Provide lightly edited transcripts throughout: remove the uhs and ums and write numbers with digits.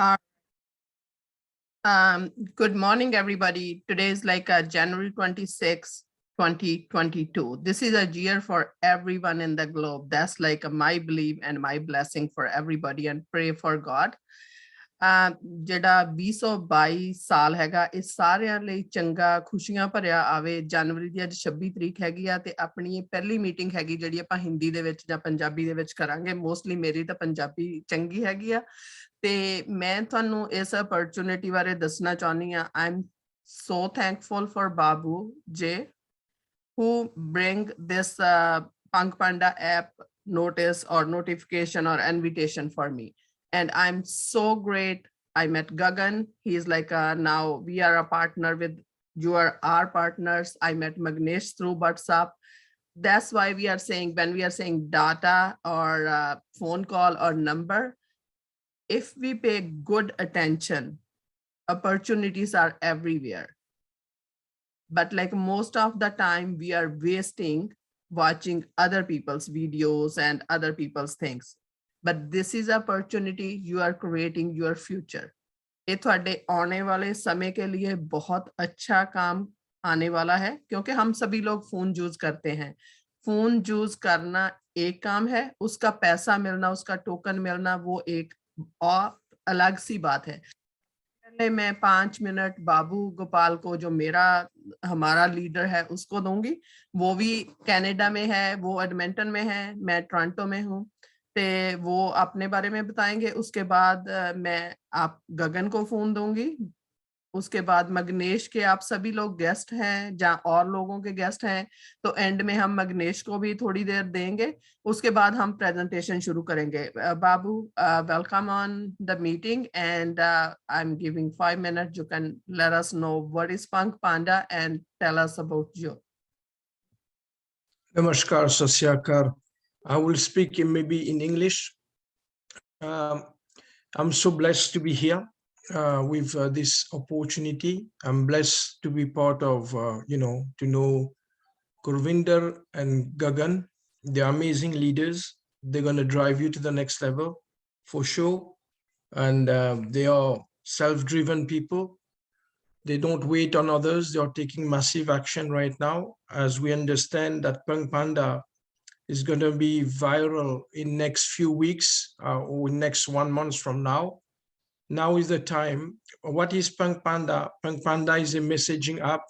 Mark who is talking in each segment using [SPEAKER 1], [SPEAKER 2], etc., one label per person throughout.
[SPEAKER 1] Uh, Good morning, everybody. Today is like January 26, 2022. This is a year for everyone in the globe. That's like my belief and my blessing for everybody, and pray for God. ਜਿਹੜਾ 2022 ਸਾਲ ਹੈਗਾ ਇਹ ਸਾਰਿਆਂ ਲਈ ਚੰਗਾ ਖੁਸ਼ੀਆਂ ਭਰਿਆ ਆਵੇ। ਜਨਵਰੀ ਦੀ ਅੱਜ 26 ਤਰੀਕ ਹੈਗੀ ਆ ਤੇ ਆਪਣੀ ਇਹ ਪਹਿਲੀ ਮੀਟਿੰਗ ਹੈਗੀ ਜਿਹੜੀ ਆਪਾਂ ਹਿੰਦੀ ਦੇ ਵਿੱਚ ਜਾਂ ਪੰਜਾਬੀ ਦੇ ਵਿੱਚ ਕਰਾਂਗੇ। ਮੋਸਟਲੀ ਮੇਰੀ ਤਾਂ ਪੰਜਾਬੀ ਚੰਗੀ ਹੈਗੀ ਆ ਤੇ ਮੈਂ ਤੁਹਾਨੂੰ ਇਸ ਅਪਰਚੂਨਿਟੀ ਬਾਰੇ ਦੱਸਣਾ ਚਾਹੁੰਦੀ ਆ। I'm so thankful for Babu J who bring this Punk Panda app notice or notification or invitation for me. And I'm so great. I met Gagan. He's like now we are a partner with, you are our partners. I met Magnesh through WhatsApp. That's why we are saying, when we are saying data or phone call or number, if we pay good attention, opportunities are everywhere. But like most of the time we are wasting watching other people's videos and other people's things. But this is opportunity, you are creating your future. ये थोड़े आने वाले समय के लिए बहुत अच्छा काम आने वाला है, क्योंकि हम सभी लोग फोन यूज करते हैं। फोन यूज करना एक काम है, उसका पैसा मिलना, उसका टोकन मिलना वो एक और अलग सी बात है। पहले मैं 5 मिनट बाबू गोपाल को, जो हमारा लीडर है, उसको दूंगी। वो भी कनाडा में है, वो एडमिंटन में है, मैं टोरंटो में हूँ। ते वो अपने बारे में बताएंगे। उसके बाद मैं आप गगन को फोन दूंगी। उसके बाद मगनेश के, आप सभी लोग गेस्ट हैं, जहाँ और लोगों के गेस्ट हैं, तो एंड में हम मगनेश को भी थोड़ी देर देंगे। उसके बाद हम प्रेजेंटेशन शुरू करेंगे। Babu, welcome on the meeting and I am giving 5 minutes. You can let us know what is Punk Panda and tell us about you.
[SPEAKER 2] Namaskar, Sasyakar. I will speak maybe in English. I'm so blessed to be here with this opportunity. I'm blessed to be part of, to know Gurvinder and Gagan. They're amazing leaders. They're going to drive you to the next level for sure. And they are self-driven people. They don't wait on others. They are taking massive action right now, as we understand that Punk Panda is going to be viral in next few weeks or next 1 month from now. Now is the time. What is Punk Panda? Punk Panda is a messaging app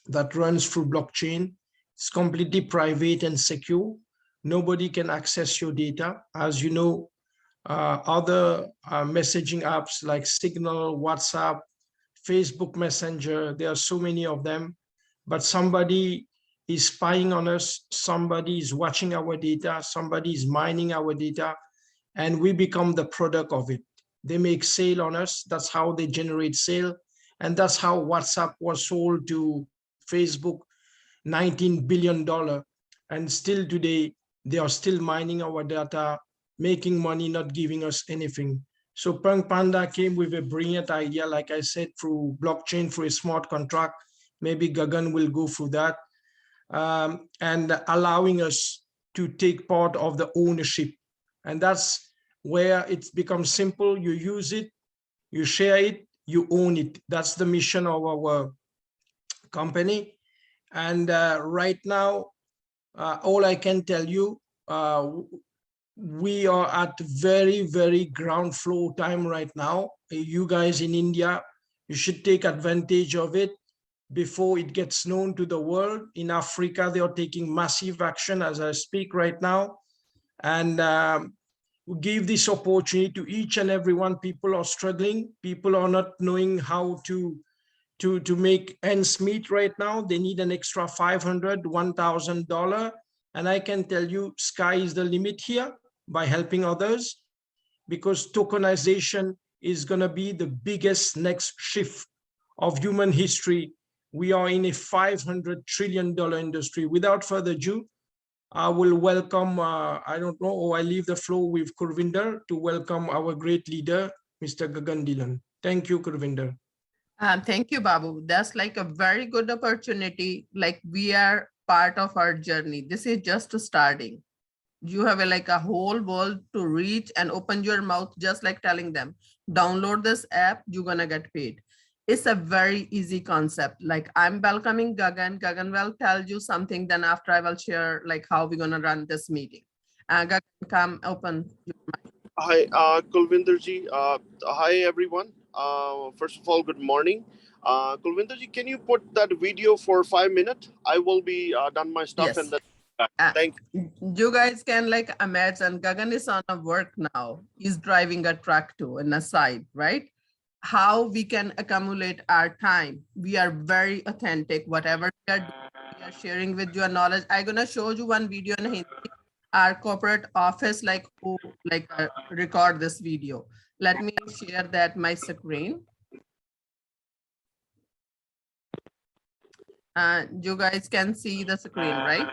[SPEAKER 2] that runs through blockchain. It's completely private and secure. Nobody can access your data. As you know, other messaging apps like Signal, WhatsApp, Facebook Messenger, there are so many of them, but somebody is spying on us, somebody is watching our data, somebody is mining our data, and we become the product of it. They make sale on us. That's how they generate sale. And that's how WhatsApp was sold to Facebook, $19 billion. And still today, they are still mining our data, making money, not giving us anything. So Punk Panda came with a brilliant idea, like I said, through blockchain, through a smart contract. Maybe Gagan will go through that, and allowing us to take part of the ownership. And that's where it becomes simple. You use it, you share it, you own it. That's the mission of our company. And right now, all I can tell you, we are at very, very ground floor time right now. You guys in India, you should take advantage of it before it gets known to the world. In Africa, they are taking massive action as I speak right now. And give this opportunity to each and everyone. People are struggling. People are not knowing how to make ends meet right now. They need an extra $500, $1,000. And I can tell you, sky is the limit here by helping others, because tokenization is going to be the biggest next shift of human history. We are in a $500 trillion industry. Without further ado, I will welcome, I don't know, I leave the floor with Gurvinder to welcome our great leader, Mr. Gagan Dhillon. Thank you, Gurvinder.
[SPEAKER 1] Thank you, Babu. That's like a very good opportunity. Like we are part of our journey. This is just starting. you have like a whole world to reach, and open your mouth just like telling them, download this app, you're gonna get paid. It's a very easy concept. Like, I'm welcoming Gagan. Gagan will tell you something, then after I will share like how we're gonna run this meeting. Gagan, come open.
[SPEAKER 3] Hi, Kulvinder ji. Hi, everyone. First of all, good morning. Kulvinder ji, can you put that video for 5 minutes? I will be done my stuff and
[SPEAKER 1] Yes.
[SPEAKER 3] then. Thank you.
[SPEAKER 1] You guys can like imagine Gagan is on a work now. He's driving a truck too in the side, right? How we can accumulate our time. We are very authentic. Whatever we are doing, we are sharing with your knowledge. I'm gonna show you one video in Hindi. Our corporate office like who like record this video. Let me share that my screen. You guys can see the screen, right?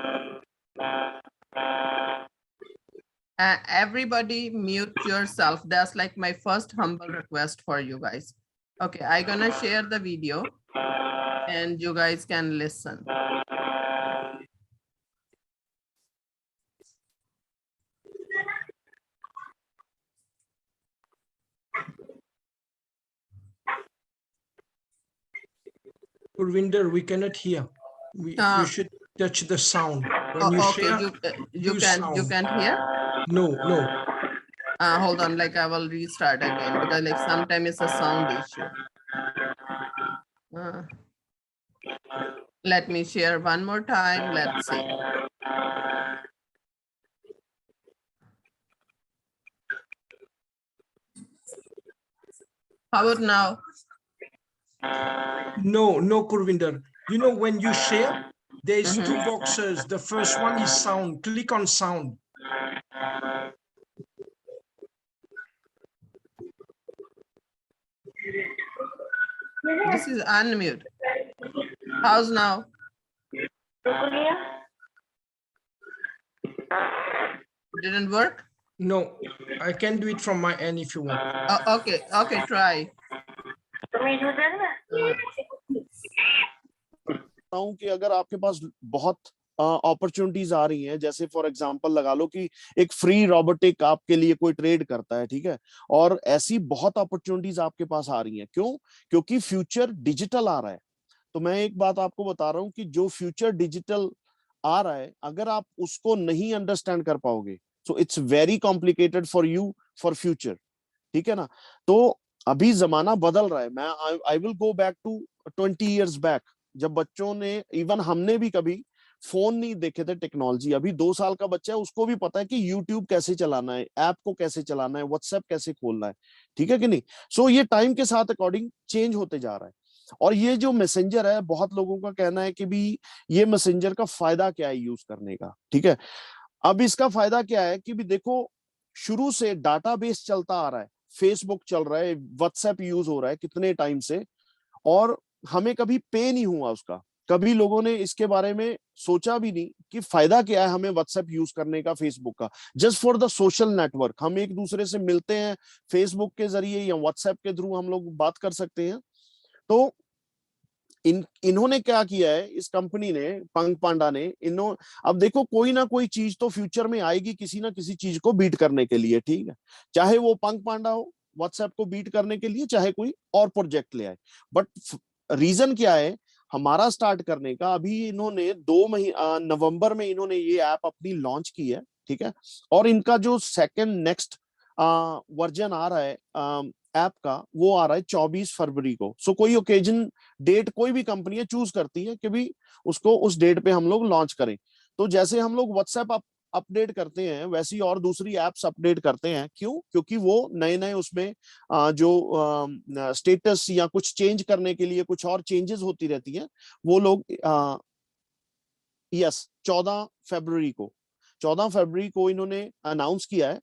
[SPEAKER 1] Everybody mute yourself. That's like my first humble request for you guys. Okay, I'm gonna share the video and you guys can listen.
[SPEAKER 2] Gurvinder, we cannot hear. You should touch the sound. When you
[SPEAKER 1] Okay,
[SPEAKER 2] share,
[SPEAKER 1] you
[SPEAKER 2] sound.
[SPEAKER 1] can't hear?
[SPEAKER 2] No.
[SPEAKER 1] Hold on, like I will restart again because like sometimes it's a sound issue. Let me share one more time. Let's see. How about now?
[SPEAKER 2] No, Gurvinder. You know, when you share, there's two boxes. The first one is sound. Click on sound.
[SPEAKER 1] This is unmute. How's now? Didn't work?
[SPEAKER 2] No, I can do it from my end if you want.
[SPEAKER 1] Okay, try.
[SPEAKER 3] कि अगर आपके पास बहुत opportunities आ रही हैं, जैसे for example लगा लो कि एक फ्री रोबोटिक आपके लिए कोई ट्रेड करता है, ठीक है, और ऐसी बहुत अपॉर्चुनिटीज आपके पास आ रही हैं। क्यों? क्योंकि फ्यूचर डिजिटल आ रहा है। तो मैं एक बात आपको बता रहा हूं कि जो फ्यूचर डिजिटल आ रहा है, अगर आप उसको नहीं अंडरस्टैंड कर पाओगे, so it's very complicated for you for future, ठीक है ना। तो अभी जमाना बदल रहा है। मैं I will go back to 20 years back, जब बच्चों ने, इवन हमने भी कभी फोन नहीं देखे थे, टेक्नोलॉजी। अभी 2 साल का बच्चा है, उसको भी पता है कि यूट्यूब कैसे चलाना है, ऐप को कैसे चलाना है, व्हाट्सएप कैसे खोलना है, ठीक है कि नहीं। सो ये टाइम के साथ अकॉर्डिंग चेंज होते जा रहा है। और ये जो मैसेंजर है, बहुत लोगों का कहना है कि भी ये मैसेंजर का फायदा क्या है यूज करने का, ठीक है। अब इसका फायदा क्या है कि भी देखो, शुरू से डाटाबेस चलता आ रहा है, फेसबुक चल रहा है, व्हाट्सएप यूज हो रहा है कितने टाइम से, और हमें कभी पे नहीं हुआ उसका। कभी लोगों ने इसके बारे में सोचा भी नहीं कि फायदा क्या है हमें व्हाट्सएप यूज करने का, फेसबुक का, just for the social network. हम एक दूसरे से मिलते हैं फेसबुक के जरिए या व्हाट्सएप के थ्रू हम लोग बात कर सकते हैं। तो इन्होंने क्या किया है, इस कंपनी ने, पंग पांडा ने, अब देखो कोई ना कोई चीज तो फ्यूचर में आएगी किसी ना किसी चीज को बीट करने के लिए, ठीक है। चाहे वो पंग पांडा हो व्हाट्सएप को बीट करने के लिए, चाहे कोई और प्रोजेक्ट ले आए। बट रीजन क्या है हमारा स्टार्ट करने का? अभी इन्होंने नवंबर में इन्होंने ये ऐप अपनी लॉन्च की है, ठीक है। और इनका जो सेकंड नेक्स्ट वर्जन आ रहा है ऐप का, वो आ रहा है 24 फरवरी को। सो कोई ओकेजन डेट कोई भी कंपनियां चूज करती है कि भी उसको उस डेट पे हम लोग लॉन्च करें। तो जैसे हम लोग व्हाट्सएप अपडेट करते हैं, वैसी और दूसरी एप्स अपडेट करते हैं। क्यों? क्योंकि वो नए नए उसमें जो स्टेटस या कुछ चेंज करने के लिए कुछ और चेंजेस होती रहती हैं, वो लोग 14 फरवरी को इन्होंने अनाउंस किया है।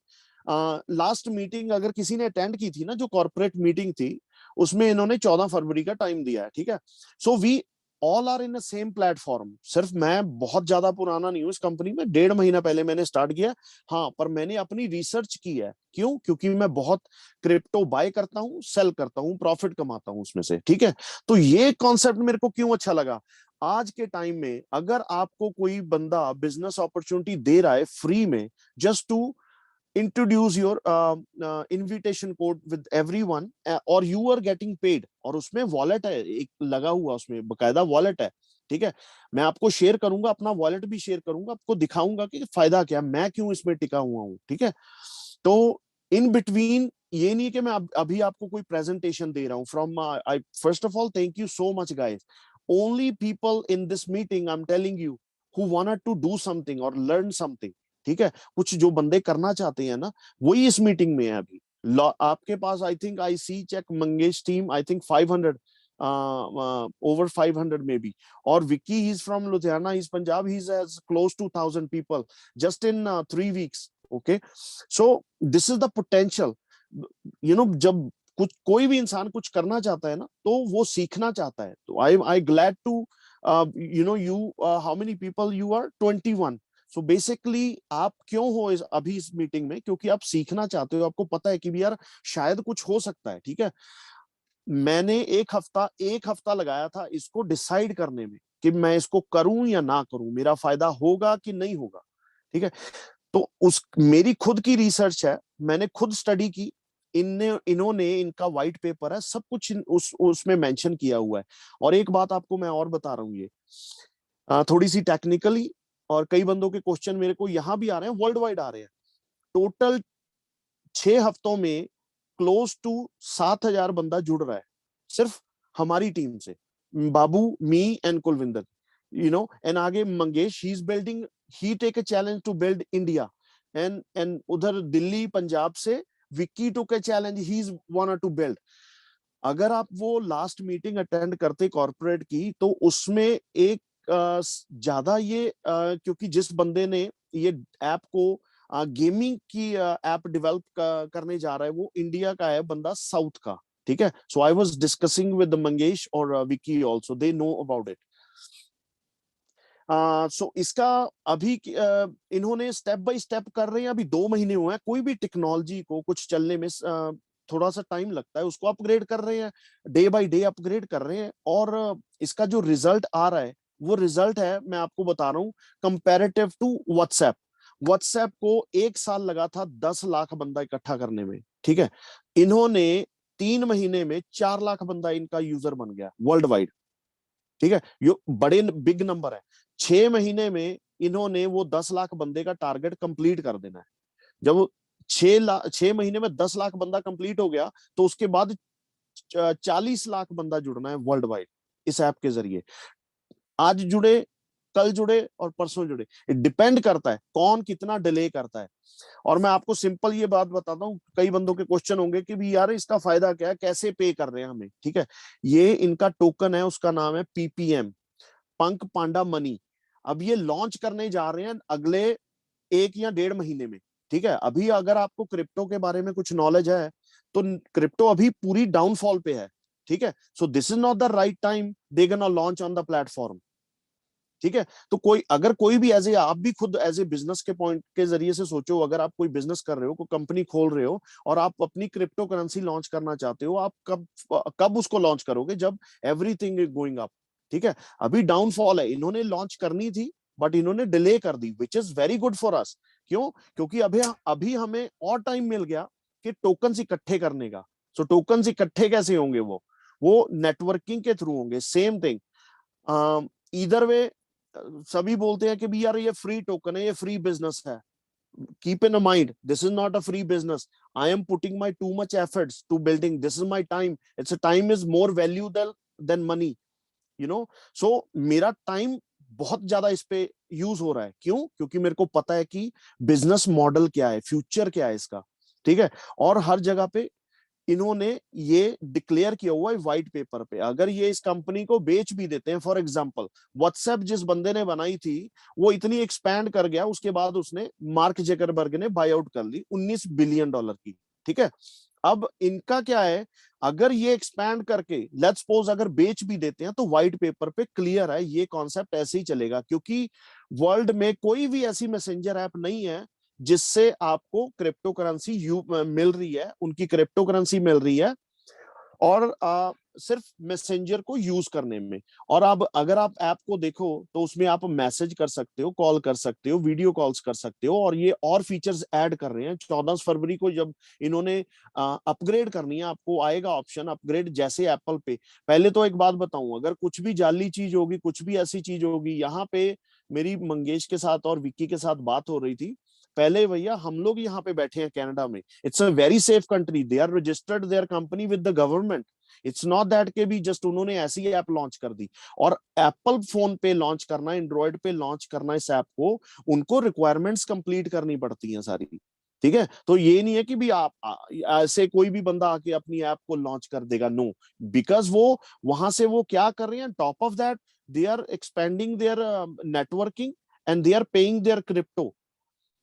[SPEAKER 3] लास्ट मीटिंग अगर किसी ने अटेंड की थी ना, जो कॉर्पोरेट मीटिंग थी, उसमें इन्होंने 14 फरवरी का टाइम दिया है, ठीक है। So we all are in the same platform. सिर्फ मैं बहुत ज्यादा पुराना नहीं हूँ इस कंपनी में, 1.5 महीना पहले मैंने स्टार्ट किया। हाँ, पर मैंने अपनी रिसर्च की है। क्यों? क्योंकि मैं बहुत क्रिप्टो बाय करता हूँ, सेल करता हूँ, प्रॉफिट कमाता हूँ उसमें से, ठीक है। तो ये कॉन्सेप्ट मेरे को क्यों अच्छा लगा, आज के टाइम में अगर आपको कोई बंदा बिजनेस अपॉर्चुनिटी दे रहा है फ्री में, just to introduce your invitation code with everyone, और you are getting paid, और उसमें वॉलेट है एक लगा हुआ, उसमें बकायदा वॉलेट है, ठीक है। मैं आपको शेयर करूंगा, अपना वॉलेट भी शेयर करूंगा, आपको दिखाऊंगा कि फायदा क्या, मैं क्यों इसमें टिका हुआ हूँ, ठीक है। तो इन बिटवीन ये नहीं कि मैं अभी आपको कोई प्रेजेंटेशन दे रहा हूँ from I first of all thank you so much guys, only people in this meeting I am telling you who wanted to do something और लर्न समथिंग, ठीक है। कुछ जो बंदे करना चाहते हैं ना, वही इस मीटिंग में है अभी। आपके पास I think I see check Mangesh team, I think 500 over 500 maybe, or Vicky, he's from Ludhiana, he's Punjab, he's as close to 1,000 people just in 3 weeks, okay. So this is the potential, you know, जब कुछ कोई भी इंसान कुछ करना चाहता है ना, तो वो सीखना चाहता है। तो I glad to you know you how many people you are 21, so basically आप क्यों हो अभी इस मीटिंग में, क्योंकि आप सीखना चाहते हो, आपको पता है कि भी यार शायद कुछ हो सकता है, ठीक है। मैंने एक हफ्ता लगाया था इसको डिसाइड करने में कि मैं इसको करूं या ना करूं, मेरा फायदा होगा कि नहीं होगा, ठीक है। तो उस मेरी खुद की रिसर्च है, मैंने खुद स्टडी की, इन्होंने इनका व्हाइट पेपर है, सब कुछ उसमें मेंशन किया हुआ है। और एक बात आपको मैं और बता रहा हूँ, ये थोड़ी सी टेक्निकली, और कई बंदों के क्वेश्चन मेरे को यहाँ भी आ रहे हैं, वर्ल्ड वाइड आ रहे हैं। टोटल 6 हफ्तों में क्लोज टू 7,000 बंदा जुड़ रहा है सिर्फ हमारी टीम से, Babu, me and Kulvinder, you know, and आगे Mangesh, he is building, he take a challenge to build India, and उधर दिल्ली पंजाब से Vicky took a challenge, he is want to build. अगर आप वो लास्ट मीटिंग अटेंड करते कॉर्पोरेट की, तो उसमें एक ज्यादा ये क्योंकि जिस बंदे ने ये ऐप को गेमिंग की ऐप डेवलप करने जा रहा है, वो इंडिया का है बंदा, साउथ का, ठीक है। So I was discussing with Mangesh और Vicky also, they know about it. So इसका अभी इन्होंने स्टेप बाय स्टेप कर रहे हैं, अभी 2 महीने हुए हैं। कोई भी टेक्नोलॉजी को कुछ चलने में थोड़ा सा टाइम लगता है, उसको अपग्रेड कर रहे हैं, डे बाय डे अपग्रेड कर रहे हैं, और इसका जो रिजल्ट आ रहा है, वो रिजल्ट है, मैं आपको बता रहा हूँ, कंपैरेटिव टू व्हाट्सएप। व्हाट्सएप को 1 साल लगा था 10 लाख बंदा इकट्ठा करने में, ठीक है। इन्होंने 3 महीने में 4 लाख बंदा इनका यूजर बन गया वर्ल्ड वाइड, ठीक है। ये बड़े बिग नंबर है। 6 महीने में इन्होंने वो 10 लाख बंदे का टारगेट कंप्लीट कर देना है। जब 6 महीने में 10 लाख बंदा कंप्लीट हो गया, तो उसके बाद 40 लाख बंदा जुड़ना है वर्ल्ड वाइड इस ऐप के जरिए। आज जुड़े, कल जुड़े और परसों जुड़े, डिपेंड करता है कौन कितना डिले करता है। और मैं आपको सिंपल ये बात बताता हूँ, कई बंदों के क्वेश्चन होंगे कि भी यार इसका फायदा क्या है, कैसे पे कर रहे हैं हमें, ठीक है। ये इनका टोकन है, उसका नाम है पीपीएम, पंक पांडा मनी। अब ये लॉन्च करने जा रहे हैं अगले 1 या 1.5 महीने में, ठीक है। अभी अगर आपको क्रिप्टो के बारे में कुछ नॉलेज है, तो क्रिप्टो अभी पूरी डाउनफॉल पे है, ठीक है। So this is not the right time they gonna launch on the platform, ठीक है। तो अगर कोई भी एज ए, आप भी खुद एज ए बिजनेस के पॉइंट के जरिए से सोचो, अगर आप कोई बिजनेस कर रहे हो, कोई कंपनी खोल रहे हो, और आप अपनी क्रिप्टो करेंसी लॉन्च करना चाहते हो, आप कब उसको लॉन्च करोगे, जब एवरीथिंग इज गोइंग अप, ठीक है। अभी डाउनफॉल है, इन्होंने लॉन्च करनी थी बट इन्होंने डिले कर दी, which is very good for us. क्यों? क्योंकि अभी हमें और टाइम मिल गया कि टोकन्स इकट्ठे करने का। सो टोकन्स इकट्ठे कैसे होंगे? वो नेटवर्किंग के थ्रू होंगे। सेम थिंग, इधर वे सभी बोलते हैं कि भी यार ये फ्री टोकन है, ये फ्री बिजनेस है। Keep in mind, this is not a free business. I am putting my too much efforts to building. This is my time. It's a time is more valuable than money, you know. So मेरा time बहुत ज्यादा इस पे use हो रहा है। क्यों? क्योंकि मेरे को पता है कि बिजनेस मॉडल क्या है, फ्यूचर क्या है इसका, ठीक है। और हर जगह पे इन्होंने ये डिक्लेयर किया हुआ है व्हाइट पेपर पे। अगर ये इस कंपनी को बेच भी देते हैं, फॉर एग्जांपल व्हाट्सएप जिस बंदे ने बनाई थी, वो इतनी एक्सपैंड कर गया, उसके बाद उसने मार्क जकरबर्ग ने बाय आउट कर ली $19 बिलियन की, ठीक है। अब इनका क्या है, अगर ये एक्सपैंड करके लेट्स सपोज अगर बेच भी देते हैं तो व्हाइट पेपर पे क्लियर है ये कॉन्सेप्ट ऐसे ही चलेगा, क्योंकि वर्ल्ड में कोई भी ऐसी मैसेंजर ऐप नहीं है जिससे आपको क्रिप्टो करेंसी मिल रही है, उनकी क्रिप्टो करेंसी मिल रही है और सिर्फ मैसेंजर को यूज करने में। और अब अगर आप ऐप को देखो तो उसमें आप मैसेज कर सकते हो, कॉल कर सकते हो, वीडियो कॉल्स कर सकते हो, और ये और फीचर्स ऐड कर रहे हैं। 14 फरवरी को जब इन्होंने अपग्रेड करनी है, आपको आएगा ऑप्शन अपग्रेड, जैसे एप्पल पे। पहले तो एक बात बताऊं, अगर कुछ भी जाली चीज होगी, कुछ भी ऐसी चीज होगी, यहाँ पे मेरी मंगेश के साथ और विक्की के साथ बात हो रही थी, पहले भैया हम लोग यहाँ पे बैठे हैं कनाडा में, it's a very safe country, they are registered their company with the government. It's not that के भी जस्ट उन्होंने ऐसी ऐप लॉन्च कर दी। और एप्पल फोन पे लॉन्च करना, एंड्रॉइड पे लॉन्च करना इस ऐप को, उनको रिक्वायरमेंट्स कंप्लीट करनी पड़ती हैं सारी, ठीक है। तो ये नहीं है कि भी आप ऐसे कोई भी बंदा आके अपनी ऐप को लॉन्च कर देगा, नो, बिकॉज वो वहां से वो क्या कर रहे हैं, top of that they are expanding their networking and they are paying their crypto,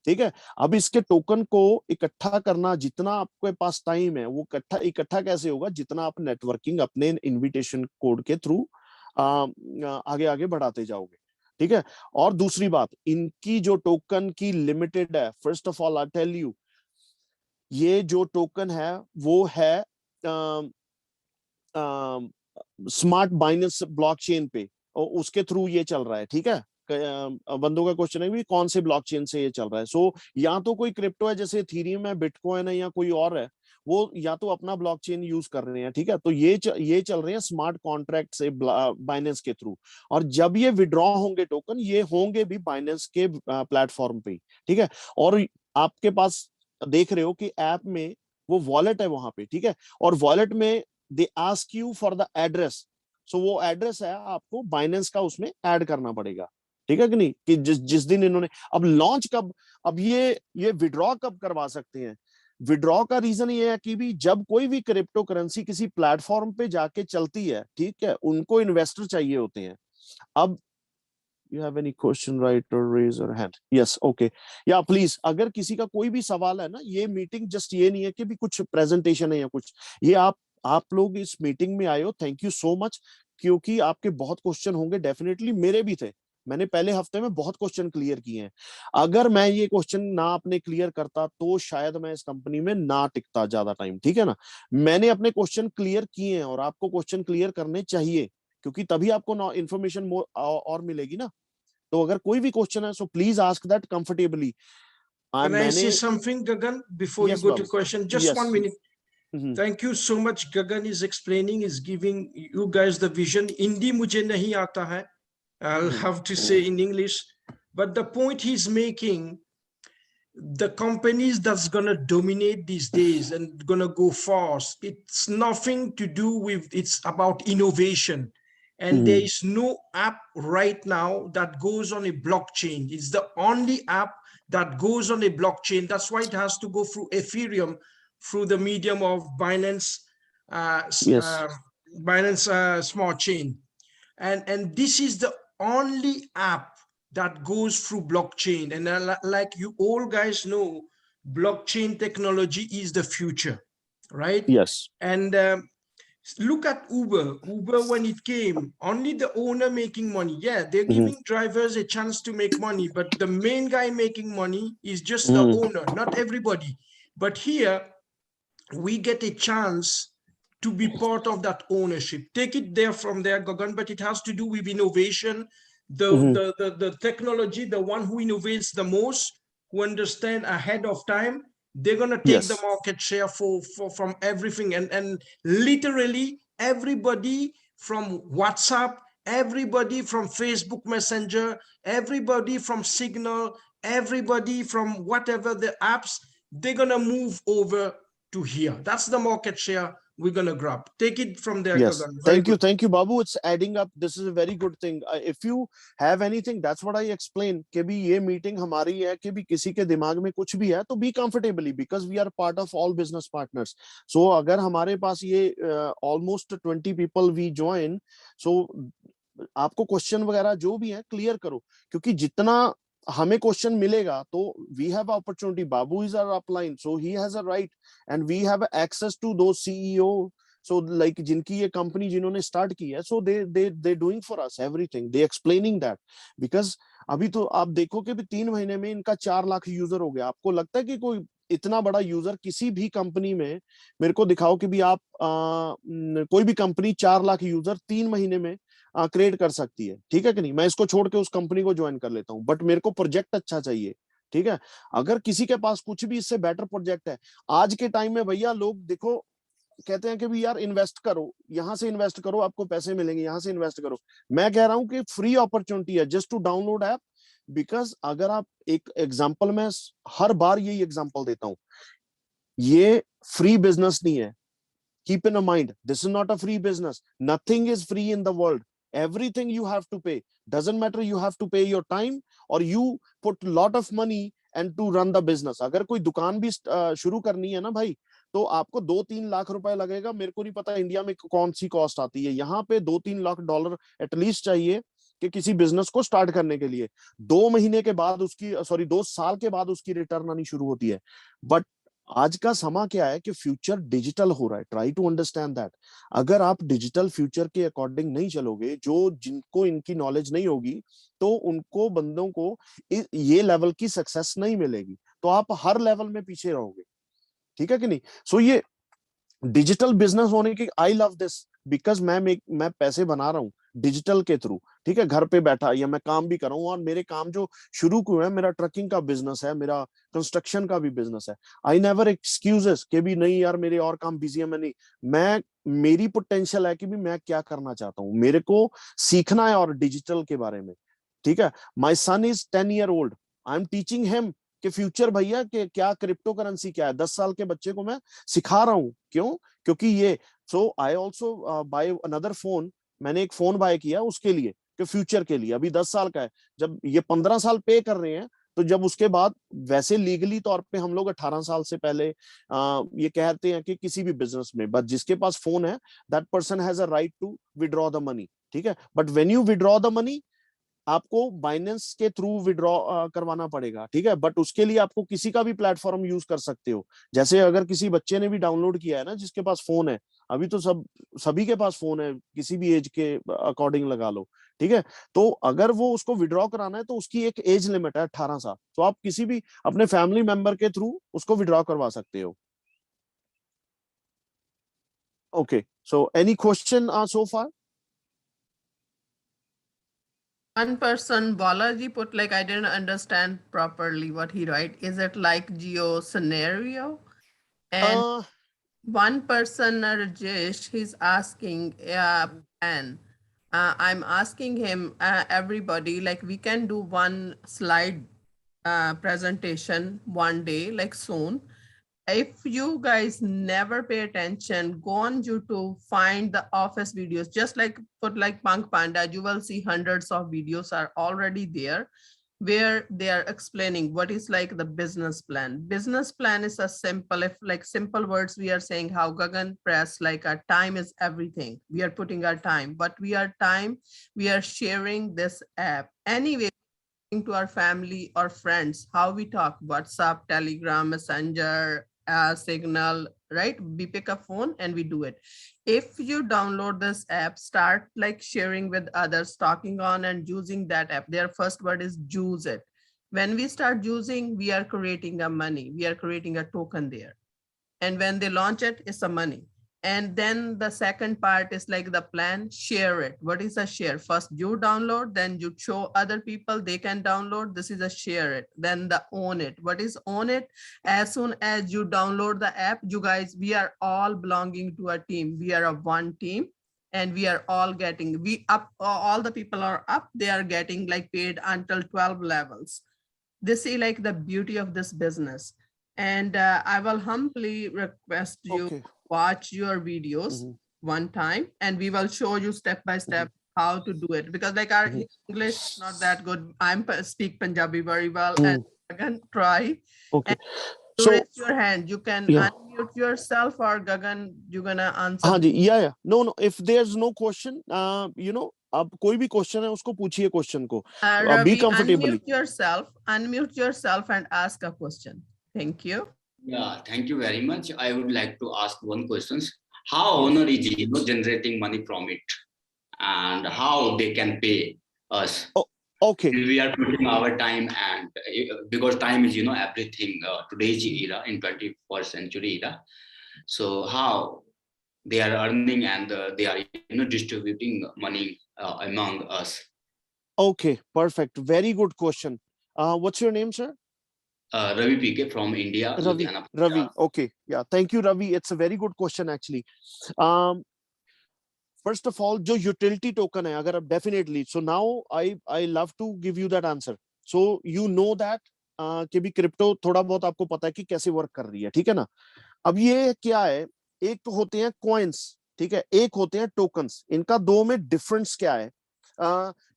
[SPEAKER 3] ठीक है। अब इसके टोकन को इकट्ठा करना, जितना आपके पास टाइम है वो इकट्ठा इकट्ठा कैसे होगा, जितना आप नेटवर्किंग अपने इनविटेशन कोड के थ्रू आगे आगे बढ़ाते जाओगे, ठीक है। और दूसरी बात, इनकी जो टोकन की लिमिटेड है, first of all I tell you, ये जो टोकन है वो है स्मार्ट बाइनेंस ब्लॉकचेन पे, और उसके थ्रू ये चल रहा है, ठीक है। बंदों का क्वेश्चन है भी कौन से ब्लॉकचेन से ये चल रहा है। सो या तो कोई क्रिप्टो है जैसे इथेरियम है, बिटकॉइन है, या कोई और है, वो या तो अपना ब्लॉकचेन यूज कर रहे हैं, ठीक है। तो ये चल रहे हैं स्मार्ट कॉन्ट्रैक्ट से बाइनेंस के थ्रू। और जब ये विड्रॉ होंगे टोकन, ये होंगे भी बाइनेंस के प्लेटफॉर्म पे, ठीक है। और आपके पास देख रहे हो कि ऐप में वो वॉलेट है वहां पे, ठीक है। और वॉलेट में they ask you for the address, so वो एड्रेस है आपको बाइनेंस का उसमें ऐड करना पड़ेगा, ठीक है कि नहीं, कि जिस दिन इन्होंने अब लॉन्च कब, अब ये विड्रॉ कब करवा सकते हैं। विड्रॉ का रीजन ये है कि भी जब कोई भी क्रिप्टो करेंसी किसी प्लेटफॉर्म पे जाके चलती है, ठीक है, उनको इन्वेस्टर चाहिए होते हैं। अब you have any question, right, और raise your hand, yes, okay, या प्लीज, अगर किसी का कोई भी सवाल है ना, ये मीटिंग जस्ट ये नहीं है कि भी कुछ प्रेजेंटेशन है या कुछ, ये आप लोग इस मीटिंग में आए हो, थैंक यू सो मच, क्योंकि आपके बहुत क्वेश्चन होंगे, डेफिनेटली मेरे भी थे, मैंने पहले हफ्ते में बहुत क्वेश्चन क्लियर किए हैं। अगर मैं ये क्वेश्चन ना अपने क्लियर करता तो शायद मैं इस कंपनी में ना टिकता ज्यादा टाइम, ठीक है ना। मैंने अपने क्वेश्चन क्लियर किए हैं, और आपको क्वेश्चन क्लियर करने चाहिए, क्योंकि तभी आपको इन्फॉर्मेशन और मिलेगी ना। तो अगर कोई भी क्वेश्चन है, so please ask that comfortably.
[SPEAKER 2] Can I
[SPEAKER 3] मैंने
[SPEAKER 2] say something, Gagan, before you
[SPEAKER 3] yes
[SPEAKER 2] go to
[SPEAKER 3] Babu,
[SPEAKER 2] question? Just
[SPEAKER 3] yes,
[SPEAKER 2] 1 minute. Thank you so much. Gagan is explaining, is giving you guys the vision. Hindi मुझे नहीं आता है. I'll have to say in English. But the point he's making, the companies that's gonna dominate these days and gonna go fast, it's nothing to do with, it's about innovation. And there is no app right now that goes on a blockchain. It's the only app that goes on a blockchain. That's why it has to go through Ethereum, through the medium of Binance,
[SPEAKER 3] yes,
[SPEAKER 2] Binance Smart Chain. And this is the only app that goes through blockchain. And like you all guys know, blockchain technology is the future, right?
[SPEAKER 3] Yes,
[SPEAKER 2] And look at Uber. Uber, when it came, only the owner making money. Yeah, they're giving drivers a chance to make money, but the main guy making money is just the owner, not everybody. But here, we get a chance to be part of that ownership. Take it there from there, Gagan, but it has to do with innovation, the technology, the one who innovates the most, who understand ahead of time, they're going to take the
[SPEAKER 3] yes,
[SPEAKER 2] market share from everything. And literally everybody from WhatsApp, everybody from Facebook Messenger, everybody from Signal, everybody from whatever the apps, they're going to move over to here. That's the market share we're going to grab. Take it from there,
[SPEAKER 3] yes,
[SPEAKER 2] Gagan. Very good.
[SPEAKER 3] thank you Babu, it's adding up, this is a very good thing. If you have anything, that's what I explained कि भी ये meeting हमारी है, कि भी किसी के दिमाग में कुछ भी है तो be comfortably, because we are part of all business partners. So अगर हमारे पास ये almost 20 people we join, so आपको क्वेश्चन वगैरह जो भी है क्लियर करो, क्योंकि जितना हमें क्वेश्चन मिलेगा तो we have opportunity. Babu is our upline, so he has a right and we have access to दो सीईओ. सो लाइक जिनकी ये कंपनी जिन्होंने स्टार्ट की है, so they doing for us everything, they explaining that. Because अभी तो आप देखो कि भी 3 महीने में इनका 4 लाख यूजर हो गया. आपको लगता है कि कोई इतना बड़ा यूजर किसी भी कंपनी में, मेरे को दिखाओ कि भी आप कोई भी कंपनी 4 लाख यूजर 3 महीने में क्रिएट कर सकती है, ठीक है कि नहीं. मैं इसको छोड़ के उस कंपनी को ज्वाइन कर लेता हूं, बट मेरे को प्रोजेक्ट अच्छा चाहिए, ठीक है. अगर किसी के पास कुछ भी इससे बेटर प्रोजेक्ट है, आज के टाइम में भैया लोग देखो कहते हैं कि भी यार इन्वेस्ट करो, यहां से इन्वेस्ट करो, आपको पैसे मिलेंगे, यहां से इन्वेस्ट करो. मैं कह रहा हूं कि फ्री अपॉर्चुनिटी है just to download app. Because अगर आप एक एग्जांपल, मैं हर बार यही एग्जांपल देता हूं, ये फ्री बिजनेस नहीं है. Keep in mind, this is not a free business. Nothing is free in the world. Everything you have to pay. Doesn't matter, you have to pay your time or you put lot of money and to run the business. अगर कोई दुकान भी शुरू करनी है ना भाई, तो आपको 2-3 लाख रुपए लगेगा. मेरे को नहीं पता इंडिया में कौन सी कॉस्ट आती है. यहाँ पे $2-3 लाख एटलीस्ट चाहिए कि किसी बिजनेस को स्टार्ट करने के लिए. 2 महीने के बाद उसकी, सॉरी 2 साल के बाद उसकी रिटर्न आनी शुरू होती है. बट आज का समा क्या है कि फ्यूचर डिजिटल हो रहा है. Try to understand that. अगर आप डिजिटल फ्यूचर के अकॉर्डिंग नहीं चलोगे, जो जिनको इनकी नॉलेज नहीं होगी, तो उनको बंदों को ये लेवल की सक्सेस नहीं मिलेगी. तो आप हर लेवल में पीछे रहोगे, ठीक है कि नहीं. सो ये डिजिटल बिजनेस होने की, आई लव दिस बिकॉज मैं पैसे बना रहा हूँ डिजिटल के थ्रू, ठीक है. घर पे बैठा या मैं काम भी कर रहा हूँ, और मेरे काम जो शुरू हुए हैं, मेरा ट्रकिंग का बिजनेस है, मेरा कंस्ट्रक्शन का भी बिजनेस है. आई नेवर एक्सक्यूजेस कि भी नहीं यार मेरे और काम बिजी है, मैं नहीं. मैं, मेरी पोटेंशियल है कि भी मैं क्या करना चाहता हूँ, मेरे को सीखना है और डिजिटल के बारे में, ठीक है. My son is 10 year old. I am teaching him कि फ्यूचर भैया कि क्या क्रिप्टो करेंसी क्या है. 10 साल के बच्चे को मैं सिखा रहा हूँ. क्यों? क्योंकि ये, so I also buy another phone. मैंने एक फोन बाय किया उसके लिए कि फ्यूचर के लिए. अभी 10 साल का है. जब ये 15 साल पे कर रहे हैं, तो जब उसके बाद वैसे लीगली तौर पे हम लोग 18 साल से पहले ये कहते हैं कि किसी भी बिजनेस में, बट जिसके पास फोन है, that person has a right to withdraw the money, ठीक है. But when you withdraw the money, आपको बाइनेंस के थ्रू विड्रॉ करवाना पड़ेगा, ठीक है. बट उसके लिए आपको किसी का भी प्लेटफॉर्म यूज कर सकते हो. जैसे अगर किसी बच्चे ने भी डाउनलोड किया है ना, जिसके पास फोन है, अभी तो सभी के पास फोन है, किसी भी एज के अकॉर्डिंग लगा लो, ठीक है. तो अगर वो उसको विड्रॉ कराना है, तो उसकी एक एज लिमिट है 18 साल. तो आप किसी भी अपने फैमिली मेंबर के थ्रू उसको विड्रॉ करवा सकते हो. Okay, so any question so far?
[SPEAKER 1] One person, Balaji, put like, I didn't understand properly what he write. Is it like geo scenario? And one person, Rajesh, he's asking, and I'm asking him, everybody, like we can do one slide presentation one day, like soon. If you guys never pay attention, go on YouTube, find the office videos, just like put like Punk Panda, you will see hundreds of videos are already there where they are explaining what is like the business plan. Business plan is a simple, if like simple words, we are saying how Gagan Press, like our time is everything. We are putting our time, but we are sharing this app. Anyway, to our family or friends, how we talk, WhatsApp, Telegram, Messenger, Signal, right? We pick a phone and we do it. If you download this app, start like sharing with others, talking on and using that app. Their first word is use it. When we start using, we are creating a money. We are creating a token there. And when they launch it, it's a money. And then the second part is like the plan, share it. What is a share? First you download, then you show other people, they can download. This is a share it. Then the own it. What is own it? As soon as you download the app, you guys, we are all belonging to a team. We are a one team and we are all getting, all the people are up, they are getting like paid until 12 levels. This is like the beauty of this business. And I will humbly request you watch your videos one time, and we will show you step by step how to do it, because like our English is not that good. I'm speak Punjabi very well, and I can try.
[SPEAKER 3] Okay.
[SPEAKER 1] And so raise your hand. You can unmute yourself, or Gagan, you're gonna answer.
[SPEAKER 3] Yeah. No. If there's no question, अब कोई भी question है उसको पूछिए question को, be
[SPEAKER 1] Ravi,
[SPEAKER 3] comfortably.
[SPEAKER 1] unmute yourself and ask a question. Thank you.
[SPEAKER 4] Yeah, thank you very much. I would like to ask one question. How Honor is generating money from it, and how they can pay us?
[SPEAKER 3] Okay.
[SPEAKER 4] We are putting our time, and because time is everything, today's era, in 21st century era. So how they are earning and they are distributing money among us?
[SPEAKER 3] Okay, perfect. Very good question. What's your name, sir?
[SPEAKER 4] Ravi PK from India,
[SPEAKER 3] Ravi.
[SPEAKER 4] Ludhiana,
[SPEAKER 3] Ravi.
[SPEAKER 4] Punjab.
[SPEAKER 3] Okay. Yeah. Thank you, Ravi. It's a very good question, actually. First of all, जो utility token है, अगर आप definitely. So now I love to give you that answer. So you know that कि भी crypto थोड़ा बहुत आपको पता है कि कैसे वर्क कर रही है, ठीक है ना? अब ये क्या है, एक तो होते हैं कॉइन्स, ठीक है, एक होते हैं टोकन्स। इनका दो में डिफरेंस क्या है?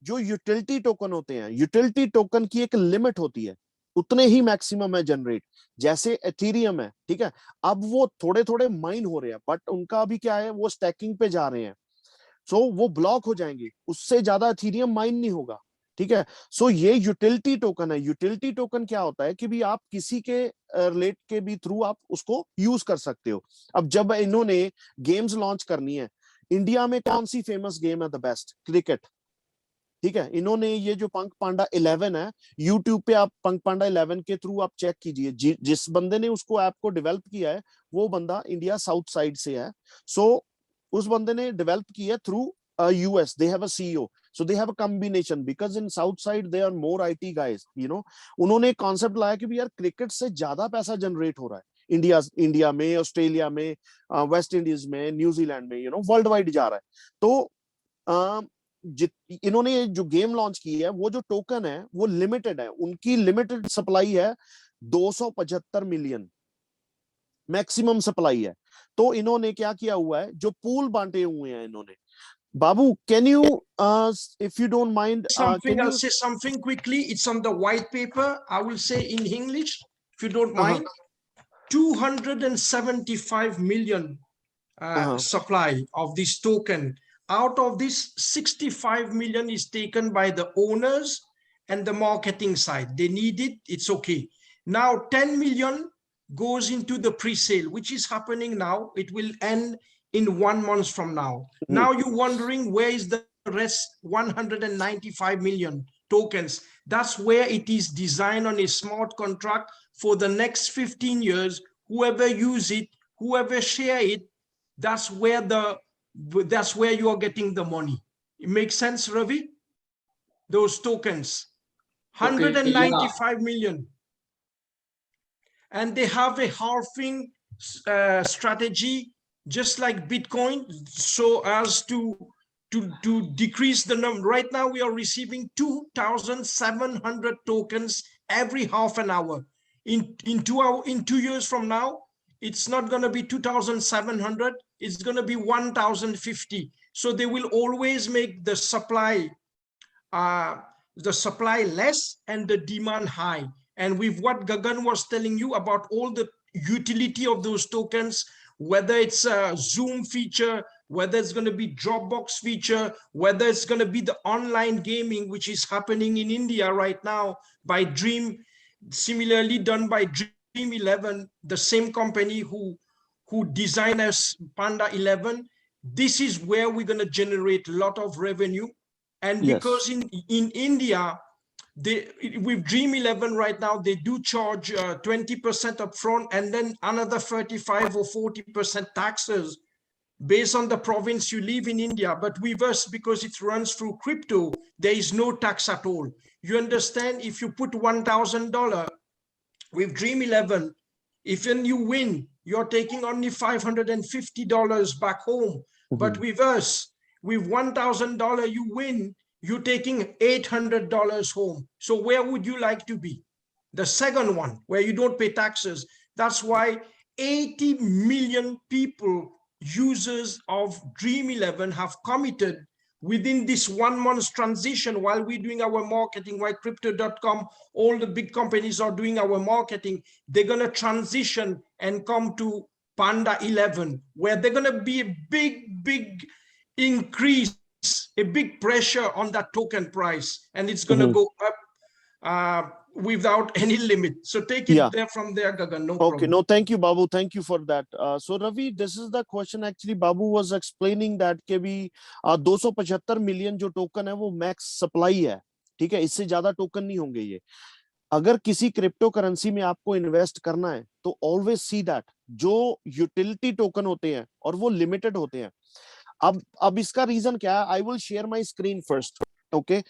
[SPEAKER 3] जो यूटिलिटी टोकन होते हैं, यूटिलिटी टोकन की एक लिमिट होती है, उतने ही मैक्सिमम है जनरेट। जैसे एथेरियम है, ठीक है, अब वो थोड़े थोड़े माइन हो रहे हैं, बट उनका अभी क्या है, वो स्टैकिंग पे जा रहे हैं, सो वो ब्लॉक हो जाएंगे, उससे ज्यादा एथेरियम माइन नहीं होगा, ठीक है। सो ये यूटिलिटी टोकन है। यूटिलिटी टोकन क्या होता है कि भी आप किसी के रिलेट के भी थ्रू आप उसको यूज कर सकते हो। अब जब इन्होंने गेम्स लॉन्च करनी है, इंडिया में कौन सी फेमस गेम है द बेस्ट? क्रिकेट, ठीक है। इन्होंने ये जो पंक पांडा 11 है, यूट्यूब पे आप पंक पांडा 11 के थ्रू आप चेक कीजिए, जिस बंदे ने उसको ऐप को डेवलप किया है वो बंदा इंडिया साउथ साइड से है। सो उस बंदे ने डेवलप किया through US, they have a CEO, so they have a combination because in south side they are more IT guys, you know। उन्होंने कॉन्सेप्ट लाया कि भी यार क्रिकेट से ज्यादा पैसा जनरेट हो रहा है इंडिया में, ऑस्ट्रेलिया में, वेस्ट इंडीज में, न्यूजीलैंड में, यू नो, वर्ल्ड वाइड जा रहा है। तो इन्होंने जो गेम लॉन्च की है, वो जो टोकन है वो लिमिटेड है, उनकी लिमिटेड सप्लाई है, 275 मिलियन मैक्सिमम सप्लाई है। तो इन्होंने क्या किया हुआ है, जो पूल बांटे हुए हैं इन्होंने। Babu, can you, if you don't mind,
[SPEAKER 2] I'll say something quickly. It's on the white paper. I will say in English, if you don't mind. 275 million supply of this token. Out of this, 65 million is taken by the owners and the marketing side. They need it, it's okay. Now 10 million goes into the pre-sale, which is happening now. It will end in 1 month from now. Now you're wondering where is the rest 195 million tokens. That's where it is designed on a smart contract for the next 15 years. Whoever use it, whoever share it, that's where you are getting the money. It makes sense, Ravi? Those tokens, 195 million. And they have a halving strategy, just like Bitcoin, so as to decrease the number. Right now, we are receiving 2,700 tokens every half an hour. In 2 years from now, it's not going to be 2,700. It's going to be 1,050. So they will always make the supply less and the demand high. And with what Gagan was telling you about all the utility of those tokens, whether it's a Zoom feature, whether it's going to be Dropbox feature, whether it's going to be the online gaming, which is happening in India right now by Dream, similarly done by Dream 11, the same company who designed us Panda 11. This is where we're going to generate a lot of revenue. And because in India, with Dream 11 right now, they do charge 20% upfront and then another 35 or 40% taxes based on the province you live in India. But with us, because it runs through crypto, there is no tax at all. You understand? If you put $1,000 with Dream 11, if you win, you're taking only $550 back home. But with us, with $1,000 you win, you're taking $800 home. So where would you like to be? The second one, where you don't pay taxes. That's why 80 million people, users of Dream 11, have committed within this 1 month transition while we're doing our marketing, while Crypto.com, all the big companies are doing our marketing. They're going to transition and come to Panda 11, where they're going to be a big increase a big pressure on that token price, and it's going to go up without any limit. So take it there from there, Gagan. No problem.
[SPEAKER 3] No, thank you, Babu. Thank you for that. So Ravi, this is the question. Actually, Babu was explaining that के भी 275 million जो token है वो max supply है, ठीक है, इससे ज्यादा टोकन नहीं होंगे ये। अगर किसी क्रिप्टो करेंसी में आपको इन्वेस्ट करना है तो ऑलवेज सी दैट जो यूटिलिटी टोकन होते हैं और वो लिमिटेड होते हैं। अब इसका रीजन क्या है? I will share my screen first. Okay,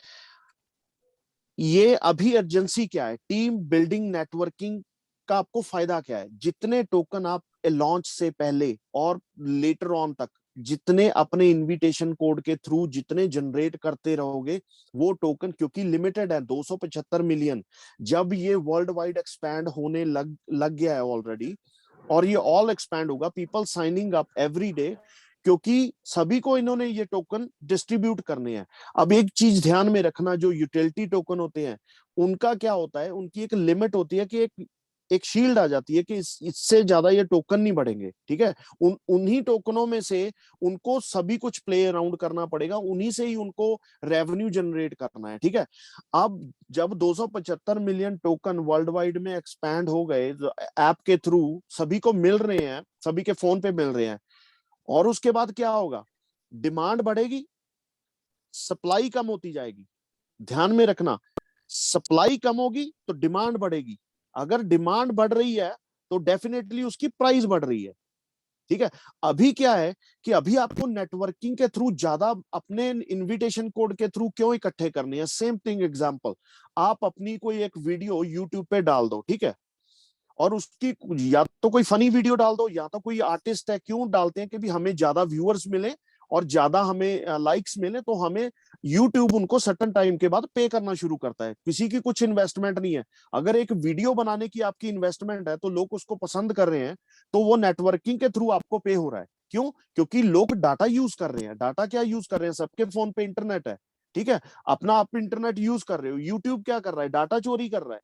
[SPEAKER 3] ये अभी अर्जेंसी क्या है? टीम बिल्डिंग नेटवर्किंग का आपको फायदा क्या है? जितने टोकन आप लॉन्च से पहले और लेटर ऑन तक जितने अपने इनविटेशन कोड के थ्रू जितने जनरेट करते रहोगे वो टोकन, क्योंकि लिमिटेड है 275 मिलियन, जब ये वर्ल्ड वाइड एक्सपैंड होने लग गया है ऑलरेडी, और ये ऑल एक्सपैंड होगा, people signing up every day, क्योंकि सभी को इन्होंने ये टोकन डिस्ट्रीब्यूट करने हैं। अब एक चीज ध्यान में रखना, जो यूटिलिटी टोकन होते हैं उनका क्या होता है, उनकी एक लिमिट होती है कि एक शील्ड आ जाती है कि इससे ज्यादा ये टोकन नहीं बढ़ेंगे, ठीक है। उन्हीं टोकनों में से उनको सभी कुछ प्ले अराउंड करना पड़ेगा, उन्हीं से ही उनको रेवेन्यू जनरेट करना है, ठीक है। अब जब 275 मिलियन टोकन वर्ल्ड वाइड में एक्सपैंड हो गए, ऐप के थ्रू सभी को मिल रहे हैं, सभी के फोन पे मिल रहे हैं, और उसके बाद क्या होगा? डिमांड बढ़ेगी, सप्लाई कम होती जाएगी। ध्यान में रखना, सप्लाई कम होगी तो डिमांड बढ़ेगी। अगर डिमांड बढ़ रही है तो डेफिनेटली उसकी प्राइस बढ़ रही है, ठीक है। अभी क्या है कि अभी आपको नेटवर्किंग के थ्रू ज्यादा अपने इनविटेशन कोड के थ्रू क्यों इकट्ठे करने हैं? सेम थिंग एग्जांपल, आप अपनी कोई एक वीडियो यूट्यूब पे डाल दो, ठीक है, और उसकी या तो कोई फनी वीडियो डाल दो या तो कोई आर्टिस्ट है। क्यों डालते हैं? कि भी हमें ज्यादा व्यूअर्स मिले और ज्यादा हमें लाइक्स मिले, तो हमें यूट्यूब उनको सर्टेन टाइम के बाद पे करना शुरू करता है। किसी की कुछ इन्वेस्टमेंट नहीं है। अगर एक वीडियो बनाने की आपकी इन्वेस्टमेंट है तो लोग उसको पसंद कर रहे हैं, तो वो नेटवर्किंग के थ्रू आपको पे हो रहा है। क्यों? क्योंकि लोग डाटा यूज कर रहे हैं। डाटा क्या यूज कर रहे हैं? सबके फोन पे इंटरनेट है, ठीक है। अपना आप इंटरनेट यूज कर रहे हो। यूट्यूब क्या कर रहा है? डाटा चोरी कर रहा है।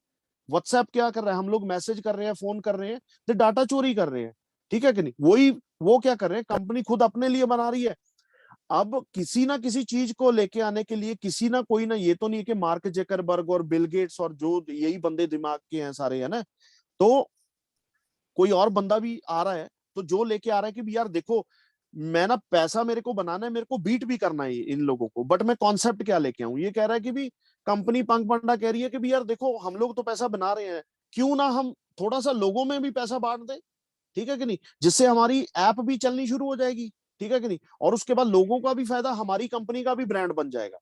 [SPEAKER 3] व्हाट्सएप क्या कर रहा है? हम लोग मैसेज कर रहे हैं, फोन कर रहे हैं, तो डाटा चोरी कर रहे हैं, ठीक है कि नहीं? वो क्या कर रहे हैं? कंपनी खुद अपने लिए बना रही है। अब किसी ना किसी चीज को लेके आने के लिए किसी ना कोई ना, ये तो नहीं है कि मार्क जकरबर्ग और बिल गेट्स और जो यही बंदे दिमाग के हैं सारे, है ना, तो कोई और बंदा भी आ रहा है, तो जो लेके आ रहा है कि भी यार देखो, मैं ना पैसा मेरे को बनाना है, मेरे को बीट भी करना है इन लोगों को, बट मैं कॉन्सेप्ट क्या लेके आऊं? ये कह रहा है कि भी कंपनी पंख पंडा कह रही है कि भी यार देखो, हम लोग तो पैसा बना रहे हैं, क्यों ना हम थोड़ा सा लोगों में भी पैसा बांट दें, ठीक है कि नहीं, जिससे हमारी ऐप भी चलनी शुरू हो जाएगी, ठीक है कि नहीं, और उसके बाद लोगों का भी फायदा, हमारी कंपनी का भी ब्रांड बन जाएगा,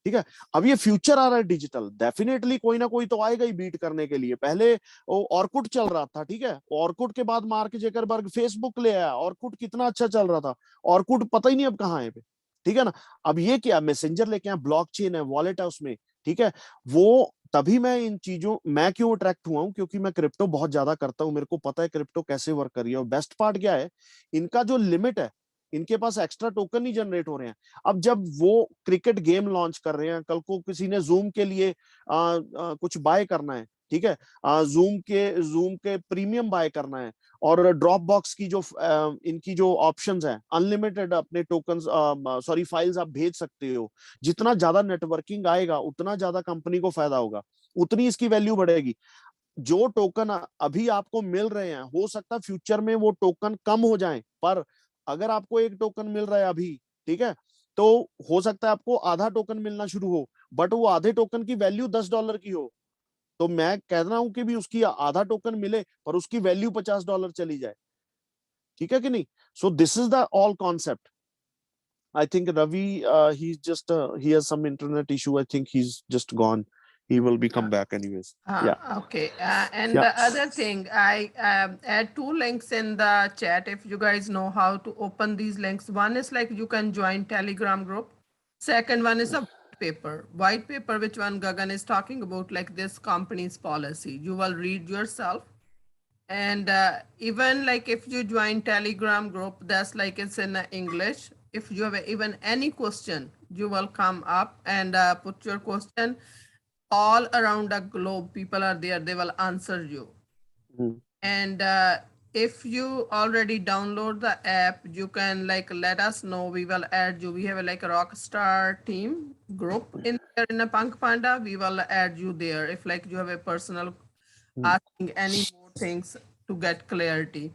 [SPEAKER 3] ठीक है। अब ये फ्यूचर आ रहा है डिजिटल, डेफिनेटली कोई ना कोई तो आएगा ही बीट करने के लिए। पहले ऑर्कुट चल रहा था, ठीक है, ऑर्कुट के बाद मार्क जकरबर्ग फेसबुक ले आया, ऑर्कुट कितना अच्छा चल रहा था, ऑर्कुट पता ही नहीं अब कहाँ है, ठीक है ना। अब ये क्या, मैसेंजर लेके आए, ब्लॉकचेन है, वॉलेट है उसमें, ठीक है। वो तभी मैं क्यों अट्रैक्ट हुआ हूं? क्योंकि मैं क्रिप्टो बहुत ज्यादा करता हूं, मेरे को पता है क्रिप्टो कैसे वर्क कर रही है। और बेस्ट पार्ट क्या है, इनका जो लिमिट है, इनके पास एक्स्ट्रा टोकन नहीं जनरेट हो रहे हैं। अब जब वो क्रिकेट गेम लॉन्च कर रहे हैं, कल को किसी ने जूम के लिए कुछ बाय करना है, ठीक है, जूम के प्रीमियम बाय करना है, और ड्रॉप बॉक्स की जो इनकी जो ऑप्शंस है, अनलिमिटेड अपने टोकन्स फाइल्स आप भेज सकते हो। जितना ज्यादा नेटवर्किंग आएगा उतना ज्यादा कंपनी को फायदा होगा, उतनी इसकी वैल्यू बढ़ेगी। जो टोकन अभी आपको मिल रहे हैं, हो सकता है फ्यूचर में वो टोकन कम हो जाए, पर अगर आपको एक टोकन मिल रहा है अभी, ठीक है, तो हो सकता है आपको आधा टोकन मिलना शुरू हो, बट वो आधे टोकन की वैल्यू $10 की हो। तो मैं कह रहा हूं कि भी उसकी आधा टोकन मिले पर उसकी वैल्यू $50 चली जाए, ठीक है कि नहीं। So this is the all concept. I think Ravi, he's just he has some internet issue. I think he's just gone. He will be come back anyways. Yeah.
[SPEAKER 1] Okay. And the other thing, I add 2 links in the chat if you guys know how to open these links. One is like you can join Telegram group. Second one is a white paper, which one Gagan is talking about, like this company's policy. You will read yourself. And even like if you join Telegram group, that's like it's in English. If you have even any question, you will come up and put your question. All around the globe, people are there, they will answer you. And if you already download the app, you can like let us know. We will add you. We have like a Rockstar team group in there in a Punk Panda. We will add you there if like you have a personal asking any more things to get clarity.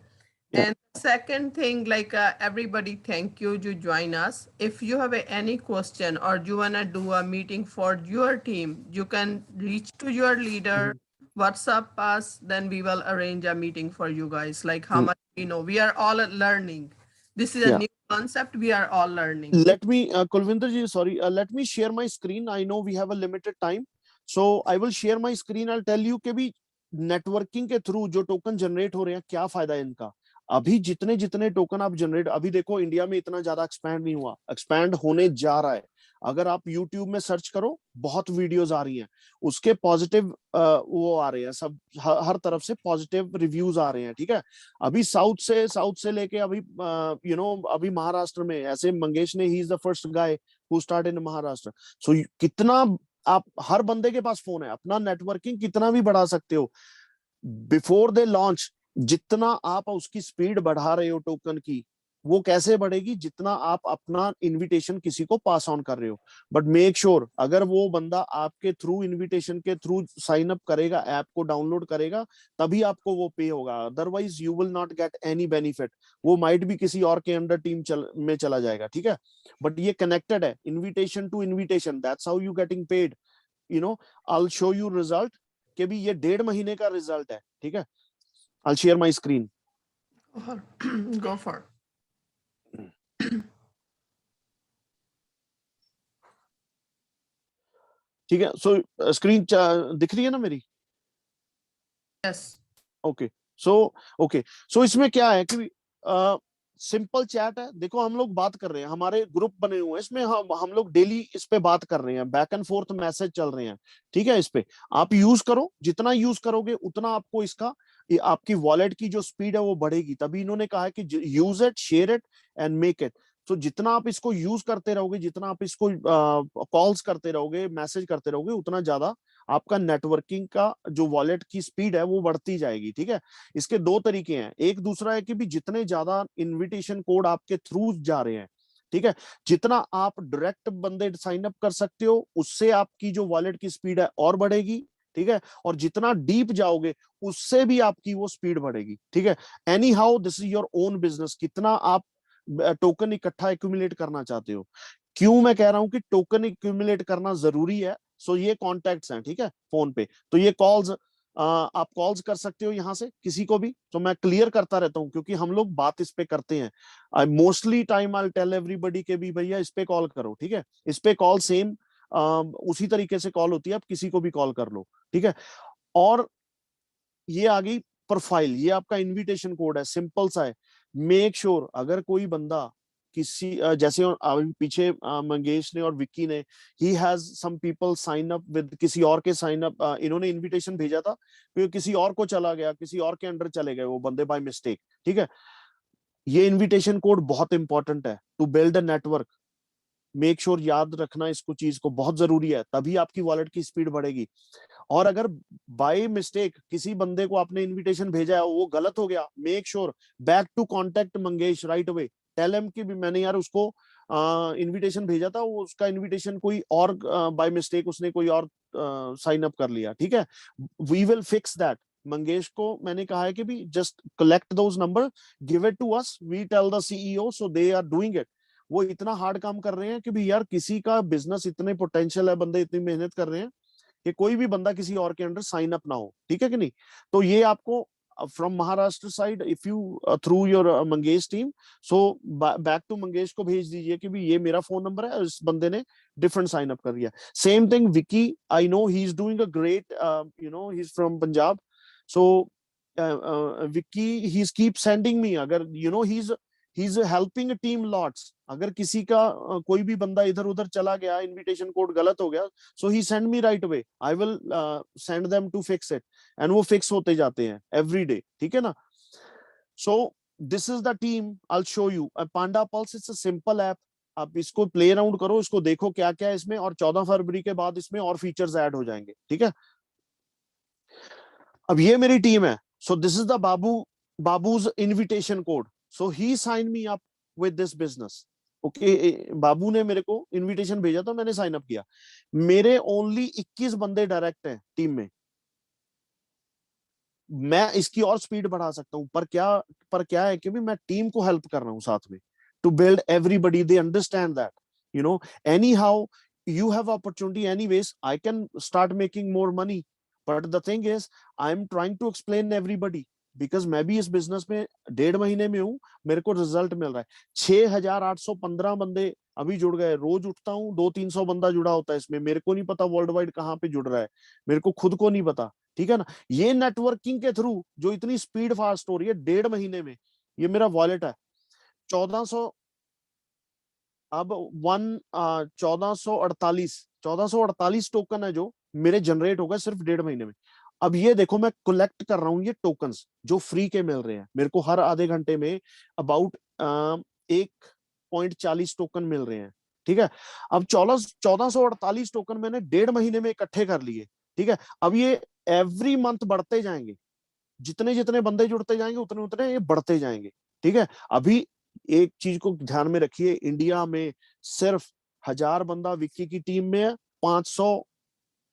[SPEAKER 3] Yeah.
[SPEAKER 1] And second thing, like everybody, thank you to join us. If you have any question or you wanna do a meeting for your team, you can reach to your leader, WhatsApp us, then we will arrange a meeting for you guys. Like how much we know, we are all learning. This is a
[SPEAKER 3] Yeah.
[SPEAKER 1] new concept. We are all learning.
[SPEAKER 3] Let me, Kulvinder ji, sorry, let me share my screen. I know we have a limited time, so I will share my screen. I'll tell you कि भी networking के through जो token generate हो रहे हैं, क्या फायदा है इनका। अभी जितने जितने टोकन आप जनरेट, अभी देखो इंडिया में इतना ज्यादा एक्सपैंड नहीं हुआ, एक्सपैंड होने जा रहा है। अगर आप YouTube में सर्च करो, बहुत वीडियोस आ रही हैं, उसके पॉजिटिव वो आ रहे हैं, सब हर तरफ से पॉजिटिव रिव्यूज आ रहे हैं, ठीक है। अभी साउथ से लेके अभी अभी महाराष्ट्र में ऐसे मंगेश ने, he is the first guy who start in Maharashtra. So कितना आप, हर बंदे के पास फोन है, अपना नेटवर्किंग कितना भी बढ़ा सकते हो बिफोर दे लॉन्च। जितना आप उसकी स्पीड बढ़ा रहे हो टोकन की, वो कैसे बढ़ेगी, जितना आप अपना इनविटेशन किसी को पास ऑन कर रहे हो। बट मेक श्योर अगर वो बंदा आपके थ्रू, इनविटेशन के थ्रू साइन अप करेगा, ऐप को डाउनलोड करेगा, तभी आपको वो पे होगा, otherwise you will not get any benefit. वो माइट भी किसी और के अंडर टीम में चला जाएगा, ठीक है। बट ये कनेक्टेड है, invitation to invitation, that's how you getting paid. I will show you result के भी ये 1.5 महीने का रिजल्ट है, ठीक है। I will share my screen.
[SPEAKER 1] Go for it.
[SPEAKER 3] ठीक है, सो स्क्रीन दिख रही है ना मेरी?
[SPEAKER 1] Yes.
[SPEAKER 3] ओके सो इसमें क्या है कि सिंपल चैट है। देखो हम लोग बात कर रहे हैं, हमारे ग्रुप बने हुए हैं, इसमें हम लोग डेली इस पे बात कर रहे हैं, बैक एंड फोर्थ मैसेज चल रहे हैं, ठीक है। इस पे आप यूज करो, जितना यूज करोगे उतना आपको इसका, आपकी वॉलेट की जो स्पीड है वो बढ़ेगी। तभी इन्होंने कहा है कि use it, share it and make it. तो जितना आप इसको यूज करते रहोगे, जितना आप इसको कॉल्स करते रहोगे, मैसेज करते रहोगे, उतना ज्यादा आपका नेटवर्किंग का जो वॉलेट की स्पीड है वो बढ़ती जाएगी, ठीक है। इसके 2 तरीके हैं। एक दूसरा है कि भी जितने ज्यादा इनविटेशन कोड आपके थ्रू जा रहे हैं, ठीक है, जितना आप डायरेक्ट बंदे साइन अप कर सकते हो, उससे आपकी जो वॉलेट की स्पीड है और बढ़ेगी, ठीक है। और जितना डीप जाओगे उससे भी आपकी वो स्पीड बढ़ेगी, ठीक है। Any how this is your own business, कितना आप टोकन इकट्ठा एक्यूमुलेट करना चाहते हो। क्यों मैं कह रहा हूं कि टोकन एक्यूमुलेट करना जरूरी है। सो ये कॉन्टैक्ट्स हैं, ठीक है, फोन पे। तो ये कॉल्स, आप कॉल्स कर सकते हो यहाँ से किसी को भी। तो मैं क्लियर करता रहता हूँ क्योंकि हम लोग बात इस पे करते हैं। I mostly time I tell everybody के भी भैया इस पे कॉल करो, ठीक है। इस पे कॉल सेम उसी तरीके से कॉल होती है, आप किसी को भी कॉल कर लो, ठीक है। और ये आ गई प्रोफाइल, ये आपका इनविटेशन कोड है, सिंपल सा है। मेक श्योर अगर कोई बंदा किसी जैसे अभी पीछे मंगेश ने और विक्की ने, he has some people sign up with किसी और के साइन अप, इन्होंने इनविटेशन भेजा था, फिर किसी और को चला गया, किसी और के अंडर चले गए वो बंदे बाय मिस्टेक, ठीक है। ये इनविटेशन कोड बहुत इंपॉर्टेंट है to build a network. Make sure याद रखना इसको, चीज को, बहुत जरूरी है, तभी आपकी वॉलेट की स्पीड बढ़ेगी। और अगर बाय मिस्टेक किसी बंदे को आपने इनविटेशन भेजा है, वो गलत हो गया, make sure back to contact Mangesh right away. Tell him कि मैंने यार उसको इनविटेशन भेजा था, वो उसका इनविटेशन कोई और बाय मिस्टेक उसने कोई और साइन अप कर लिया, ठीक है। We will fix that. Mangesh को मैंने कहा है कि भी just collect those number, give it to us, we tell the CEO, so they are doing it. वो इतना हार्ड काम कर रहे हैं कि भी यार किसी का बिजनेस इतने पोटेंशियल है, बंदे इतनी मेहनत कर रहे हैं कि कोई भी बंदा किसी और के अंडर साइन अप ना हो, ठीक है कि नहीं। तो ये आपको from Maharashtra side, if you through your Mangesh team, so back to Mangesh को भेज दीजिए कि भी ये मेरा फोन नंबर है, इस बंदे ने डिफरेंट साइन अप कर लिया। Same thing Vicky, I know he is doing a great, he is from Punjab, so Vicky he keep sending me, अगर he is helping a team lots। अगर किसी का कोई भी बंदा इधर उधर चला गया, इनविटेशन कोड गलत हो गया, so he send me right away, I will send them to fix it, and वो फिक्स होते जाते हैं every day, ठीक है ना। so this is the team, I'll show you Panda Pulse, it's a simple app। आप इसको play around करो, इसको देखो क्या क्या है इसमें, और 14 फरवरी के बाद इसमें और फीचर्स ऐड हो जाएंगे, ठीक है। अब ये मेरी टीम है, so this is the Babu Babu's invitation code. So he signed me up with this business. Okay Babu ने मेरे को इनविटेशन भेजा तो मैंने साइन अप किया. मेरे ओनली 21 बंदे डायरेक्ट हैं टीम में. मैं इसकी और स्पीड बढ़ा सकता हूं, पर क्या है कि भी मैं टीम को हेल्प कर रहा हूं साथ में, to build everybody. They understand that you know anyhow you have opportunity anyways, I can start making more money, but the thing is I'm trying to explain everybody because मैं भी इस business में 1.5 महीने में हूं, मेरे को result मिल रहा है. 6,815 बंदे अभी जुड़ गए. रोज उठता हूं 200-300 बंदा जुड़ा होता है इसमें. मेरे को नहीं पता वर्ल्ड वाइड कहाँ पे जुड़ रहा है, मेरे को खुद को नहीं पता. ठीक है ना. ये नेटवर्किंग के थ्रू जो इतनी स्पीड फास्ट हो रही है 1.5 महीने में. ये मेरा वॉलेट है 1400, अब 1448 टोकन है जो मेरे जनरेट हो गए सिर्फ 1.5 महीने में. अब ये देखो मैं कलेक्ट कर रहा हूं ये टोकन्स जो फ्री के मिल रहे हैं मेरे को. हर आधे घंटे में अबाउट 1.40 टोकन मिल रहे हैं. ठीक है. अब 1448 टोकन मैंने 1.5 महीने में इकट्ठे कर लिए. ठीक है. अब ये एवरी मंथ बढ़ते जाएंगे, जितने जितने बंदे जुड़ते जाएंगे उतने उतने ये बढ़ते जाएंगे. ठीक है. अभी एक चीज को ध्यान में रखिए, इंडिया में सिर्फ 1000 बंदा विक्की की टीम में है, 500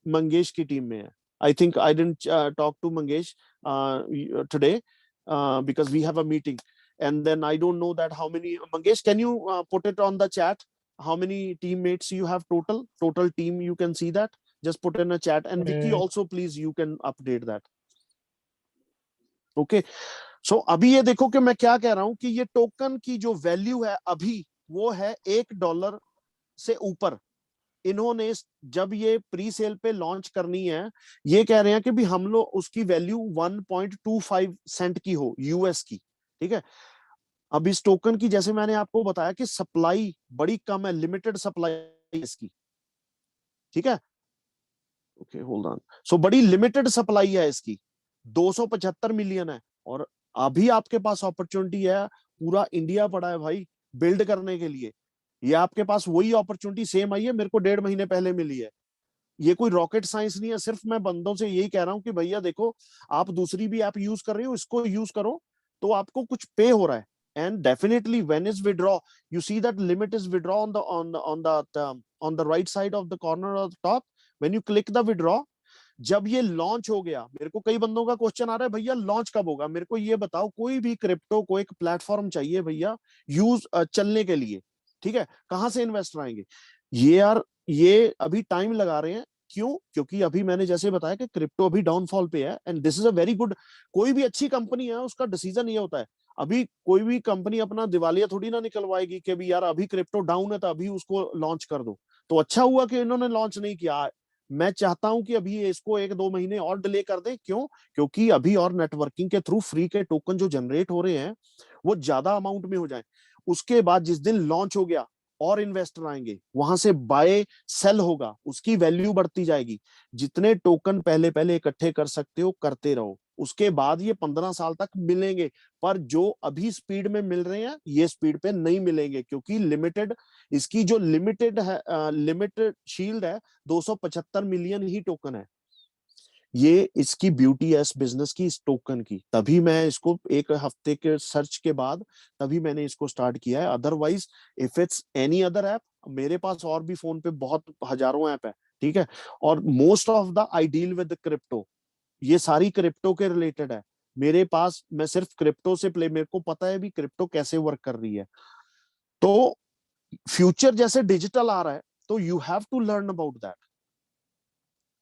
[SPEAKER 3] मंगेश की टीम में है. I think I didn't talk to Mangesh today because we have a meeting, and then I don't know that how many. Mangesh, can you put it on the chat how many teammates you have total team? You can see that, just put in a chat, and Vicky also please you can update that. Okay. So अभी ये देखो कि मैं क्या कह रहा हूं कि ये टोकन की जो वैल्यू है अभी वो है $1 से ऊपर. इन्होंने जब ये प्री सेल पे लॉन्च करनी है, ये कह रहे हैं कि भी हम लोग उसकी वैल्यू 1.25 सेंट की हो यूएस की. ठीक है. अब इस टोकन की जैसे मैंने आपको बताया कि सप्लाई बड़ी कम है, लिमिटेड सप्लाई इसकी. ठीक है. Okay hold on. सो बड़ी लिमिटेड सप्लाई है इसकी, 275 मिलियन है. और अभी आपके पास अपॉर्चुनिटी है, पूरा इंडिया पड़ा है भाई बिल्ड करने के लिए. ये आपके पास वही अपॉर्चुनिटी सेम आई है, मेरे को 1.5 महीने पहले मिली है. ये कोई रॉकेट साइंस नहीं है. सिर्फ मैं बंदों से यही कह रहा हूं कि भैया देखो, आप दूसरी भी ऐप यूज कर रहे हो, इसको यूज करो तो आपको कुछ पे हो रहा है. And definitely when is withdraw, you see that limit is withdraw on the right side of the corner of the top. When you click the withdraw, जब ये लॉन्च हो गया, मेरे को कई बंदों का क्वेश्चन आ रहा है भैया लॉन्च कब होगा. मेरे को ये बताओ, कोई भी क्रिप्टो को एक प्लेटफॉर्म चाहिए भैया यूज चलने के लिए. ठीक है. कहां से इन्वेस्टर आएंगे? ये अभी टाइम लगा रहे हैं. क्यों? क्योंकि अभी मैंने जैसे बताया कि क्रिप्टो अभी डाउनफॉल पे है. And this is a very good. कोई भी अच्छी कंपनी है उसका डिसीजन ये होता है. अभी कोई भी कंपनी अपना दिवालिया थोड़ी ना निकलवाएगी कि भी यार अभी क्रिप्टो डाउन है तो अभी उसको लॉन्च कर दो. तो अच्छा हुआ कि इन्होंने लॉन्च नहीं किया. मैं चाहता हूं कि अभी इसको 1-2 महीने और डिले कर दें. क्यों? क्योंकि अभी और नेटवर्किंग के थ्रू फ्री के टोकन जो जनरेट हो रहे हैं वो ज्यादा अमाउंट में हो जाए. उसके बाद जिस दिन लॉन्च हो गया और इन्वेस्टर आएंगे, वहां से बाय सेल होगा, उसकी वैल्यू बढ़ती जाएगी. जितने टोकन पहले इकट्ठे कर सकते हो करते रहो. उसके बाद ये 15 साल तक मिलेंगे. पर जो अभी स्पीड में मिल रहे हैं ये स्पीड पे नहीं मिलेंगे, क्योंकि लिमिटेड, इसकी जो लिमिटेड है, लिमिटेड शील्ड है, 275 मिलियन ही टोकन है. ये इसकी ब्यूटी है इस बिजनेस की, इस टोकन की. तभी मैं इसको 1 हफ्ते के सर्च के बाद तभी मैंने इसको स्टार्ट किया है. Otherwise if it's any other app, मेरे पास और भी फोन पे बहुत हजारों ऐप है. ठीक है. और most of the I deal with crypto. ये सारी क्रिप्टो के रिलेटेड है मेरे पास. मैं सिर्फ क्रिप्टो से मेरे को पता है भी क्रिप्टो कैसे वर्क कर रही है. तो फ्यूचर जैसे डिजिटल आ रहा है तो you have to learn about that.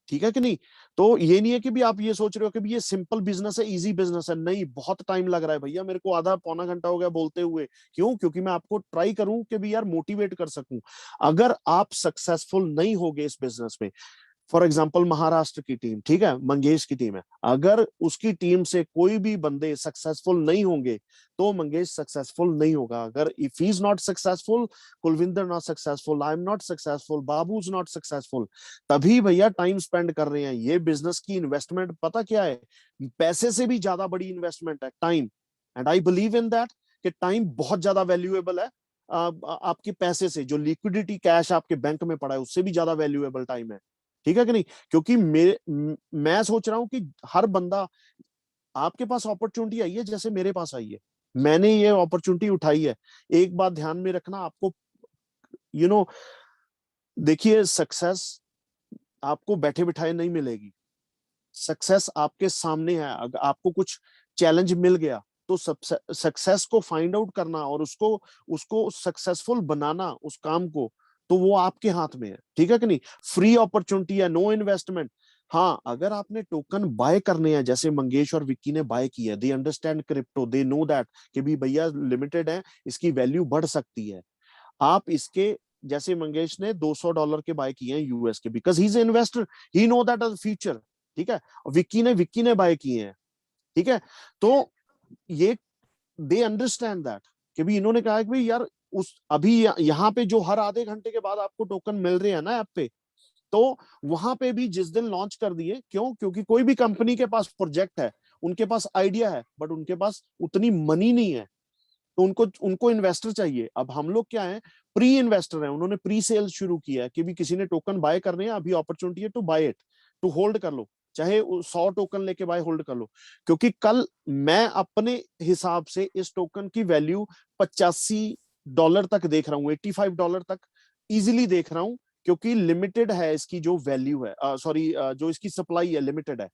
[SPEAKER 3] ठीक है कि नहीं? तो ये नहीं है कि भी आप ये सोच रहे हो कि भी ये सिंपल बिजनेस है, इजी बिजनेस है. नहीं, बहुत टाइम लग रहा है भैया. मेरे को आधा पौना घंटा हो गया बोलते हुए. क्यों? क्योंकि मैं आपको ट्राई करूं कि भी यार मोटिवेट कर सकूं. अगर आप सक्सेसफुल नहीं होगे इस बिजनेस में, फॉर एग्जाम्पल महाराष्ट्र की टीम, ठीक है, मंगेश की टीम है, अगर उसकी टीम से कोई भी बंदे सक्सेसफुल नहीं होंगे तो मंगेश सक्सेसफुल नहीं होगा. अगर if he is not successful, Kulvinder not successful, I am not successful, Babu is not successful. तभी भैया टाइम स्पेंड कर रहे हैं. ये बिजनेस की इन्वेस्टमेंट पता क्या है? पैसे से भी ज्यादा बड़ी इन्वेस्टमेंट है time. And I believe in that कि टाइम बहुत ज्यादा वैल्यूएबल है. आपके पैसे से, जो लिक्विडिटी कैश आपके बैंक में पड़ा है, उससे भी ज्यादा वैल्यूएबल टाइम है. ठीक है कि नहीं? क्योंकि मैं सोच रहा हूं कि हर बंदा आपके पास अपॉर्चुनिटी आई है जैसे मेरे पास आई है, मैंने ये अपॉर्चुनिटी उठाई है। एक बात ध्यान में रखना, आपको देखिए, सक्सेस आपको बैठे बिठाए नहीं मिलेगी। सक्सेस आपके सामने है। अगर आपको कुछ चैलेंज मिल गया तो सक्सेस को फाइंड आउट करना और उसको सक्सेसफुल बनाना उस काम को, तो वो आपके हाथ में है, ठीक है कि नहीं। फ्री अपॉर्चुनिटी है, नो इन्वेस्टमेंट। हाँ, अगर आपने टोकन बाय करने हैं, जैसे मंगेश और विक्की ने बाय किया, they understand crypto, they know that कि भी भैया लिमिटेड है, इसकी वैल्यू बढ़ सकती है। आप इसके, जैसे मंगेश ने $200 के बाय किए हैं यूएस के, because he is investor, he know that age future, ठीक है। विक्की ने बाय किए हैं, ठीक है। तो ये दे अंडरस्टैंड दैट कि भी इन्होंने कहा कि भाई यार, उस अभी यहाँ पे जो हर आधे घंटे के बाद आपको टोकन मिल रहे हैं ना ऐप पे, तो वहां पे भी जिस दिन लॉन्च कर दिए, क्यों? क्योंकि कोई भी कंपनी के पास प्रोजेक्ट है, उनके पास आइडिया है, बट उनके पास उतनी मनी नहीं है, तो उनको इन्वेस्टर चाहिए। अब हम लोग क्या है, प्री इन्वेस्टर है, उन्होंने प्री सेल शुरू किया है कि भी किसी ने टोकन बाय करने हैं, अभी अपॉर्चुनिटी है to buy it, to hold कर लो, चाहे 100 टोकन लेके बाय होल्ड कर लो। क्योंकि कल मैं अपने हिसाब से इस टोकन की वैल्यू $85 तक देख रहा हूँ, $85 तक इजिली देख रहा हूँ, क्योंकि लिमिटेड है इसकी जो वैल्यू है, सॉरी, जो इसकी सप्लाई है लिमिटेड है।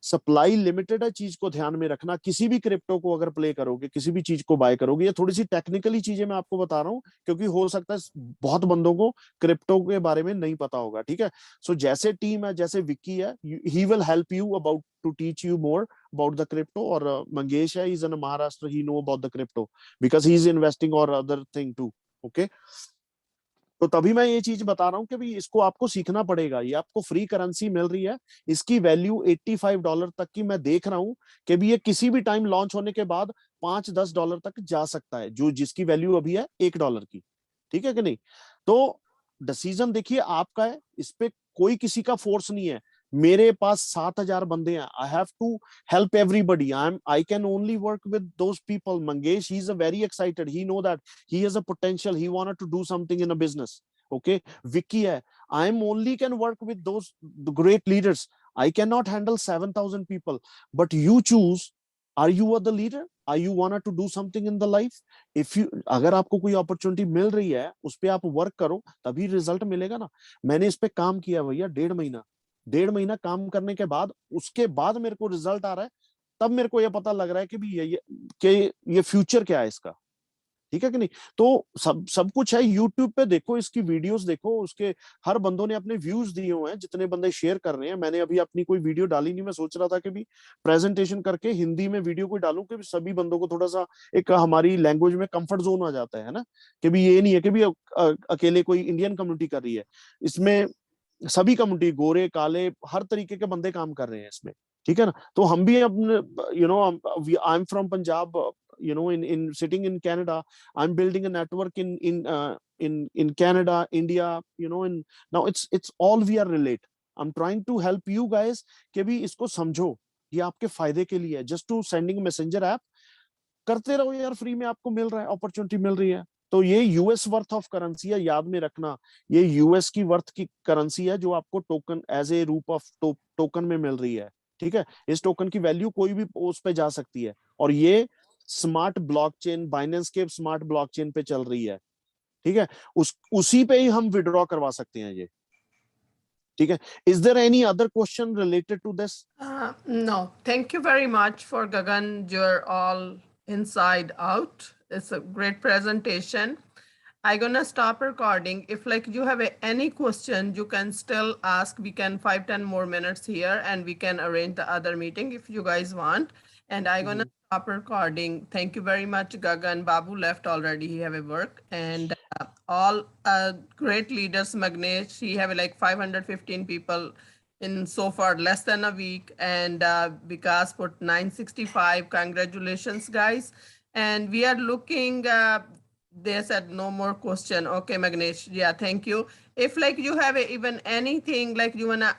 [SPEAKER 3] सप्लाई लिमिटेड है, चीज को ध्यान में रखना। किसी भी क्रिप्टो को अगर प्ले करोगे, किसी भी चीज को बाय करोगे, ये थोड़ी सी टेक्निकली चीजें मैं आपको बता रहा हूँ, क्योंकि हो सकता है बहुत बंदों को क्रिप्टो के बारे में नहीं पता होगा, ठीक है। सो जैसे टीम है, जैसे विक्की है, he will help you about to teach you more about the crypto, और मंगेश है, is in Maharashtra, he know about the crypto because he is investing और अदर थिंग टू, ओके। तो तभी मैं ये चीज बता रहा हूँ कि भाई इसको आपको सीखना पड़ेगा। ये आपको फ्री करेंसी मिल रही है, इसकी वैल्यू $85 तक की मैं देख रहा हूँ कि भी ये किसी भी टाइम लॉन्च होने के बाद $5-10 तक जा सकता है, जो जिसकी वैल्यू अभी है $1 की, ठीक है कि नहीं। तो डिसीजन देखिए आपका है, इस पे कोई किसी का फोर्स नहीं है। मेरे पास 7,000 बंदे हैं, I have to help everybody, I can only work with those people. Mangesh, he is a very excited, he know that he has a potential, he wanted to do something in a business, okay. Vicky hai, I am only can work with those the great leaders, I cannot handle 7,000 people, but you choose, are you the leader, are you wanted to do something in the life? if you, अगर आपको कोई opportunity मिल रही है, उस पे आप work करो, तभी रिजल्ट मिलेगा ना। मैंने इस पे काम किया भैया 1.5 महीना काम करने के बाद, उसके बाद मेरे को रिजल्ट आ रहा है, तब मेरे को ये पता लग रहा है कि भी ये फ्यूचर क्या है इसका, ठीक है कि नहीं। तो सब कुछ है यूट्यूब पे, देखो इसकी वीडियोस देखो, उसके हर बंदों ने अपने व्यूज दिए हुए हैं, जितने बंदे शेयर कर रहे हैं। मैंने अभी अपनी कोई वीडियो डाली नहीं, मैं सोच रहा था कि भी प्रेजेंटेशन करके हिंदी में वीडियो को डालूं, कि सभी बंदों को थोड़ा सा एक हमारी लैंग्वेज में कंफर्ट जोन आ जाता है ना, कि भी ये नहीं है कि भी अकेले कोई इंडियन कम्युनिटी कर रही है, इसमें सभी कम्युनिटी, गोरे काले हर तरीके के बंदे काम कर रहे हैं इसमें, ठीक है ना। तो हम भी अपने, I am from Punjab, in sitting in Canada, I'm building a network in Canada, India, and now it's all we are relate. I'm trying to help you guys कि भी इसको समझो, ये आपके फायदे के लिए है। Just to sending messenger app करते रहो यार, फ्री में आपको मिल रहा है, अपॉर्चुनिटी मिल रही है। तो ये यूएस वर्थ ऑफ करेंसी है, याद में रखना, ये यूएस की वर्थ की करेंसी है, जो आपको टोकन एज ए रूप ऑफ टोकन में मिल रही है, ठीक है। इस टोकन की वैल्यू कोई भी उस पे जा सकती है, और ये स्मार्ट ब्लॉकचेन, बाइनेंस के स्मार्ट ब्लॉकचेन पे चल रही है, ठीक है। उसी पे ही हम विड्रॉ करवा सकते हैं ये, ठीक है। Is there any other question related to this?
[SPEAKER 1] No, thank you very much for Gagan. You're all inside out. It's a great presentation. I'm gonna stop recording. If like you have any question, you can still ask. We can 5-10 more minutes here, and we can arrange the other meeting if you guys want. And I'm gonna stop recording. Thank you very much, Gagan. Babu left already. He have a work, and all great leaders. Magnesh, he have like 515 people in so far less than a week, and Vikas put 965. Congratulations, guys. And we are looking, they said no more question. Okay, Magnesh, yeah, thank you. If like you have even anything like you wanna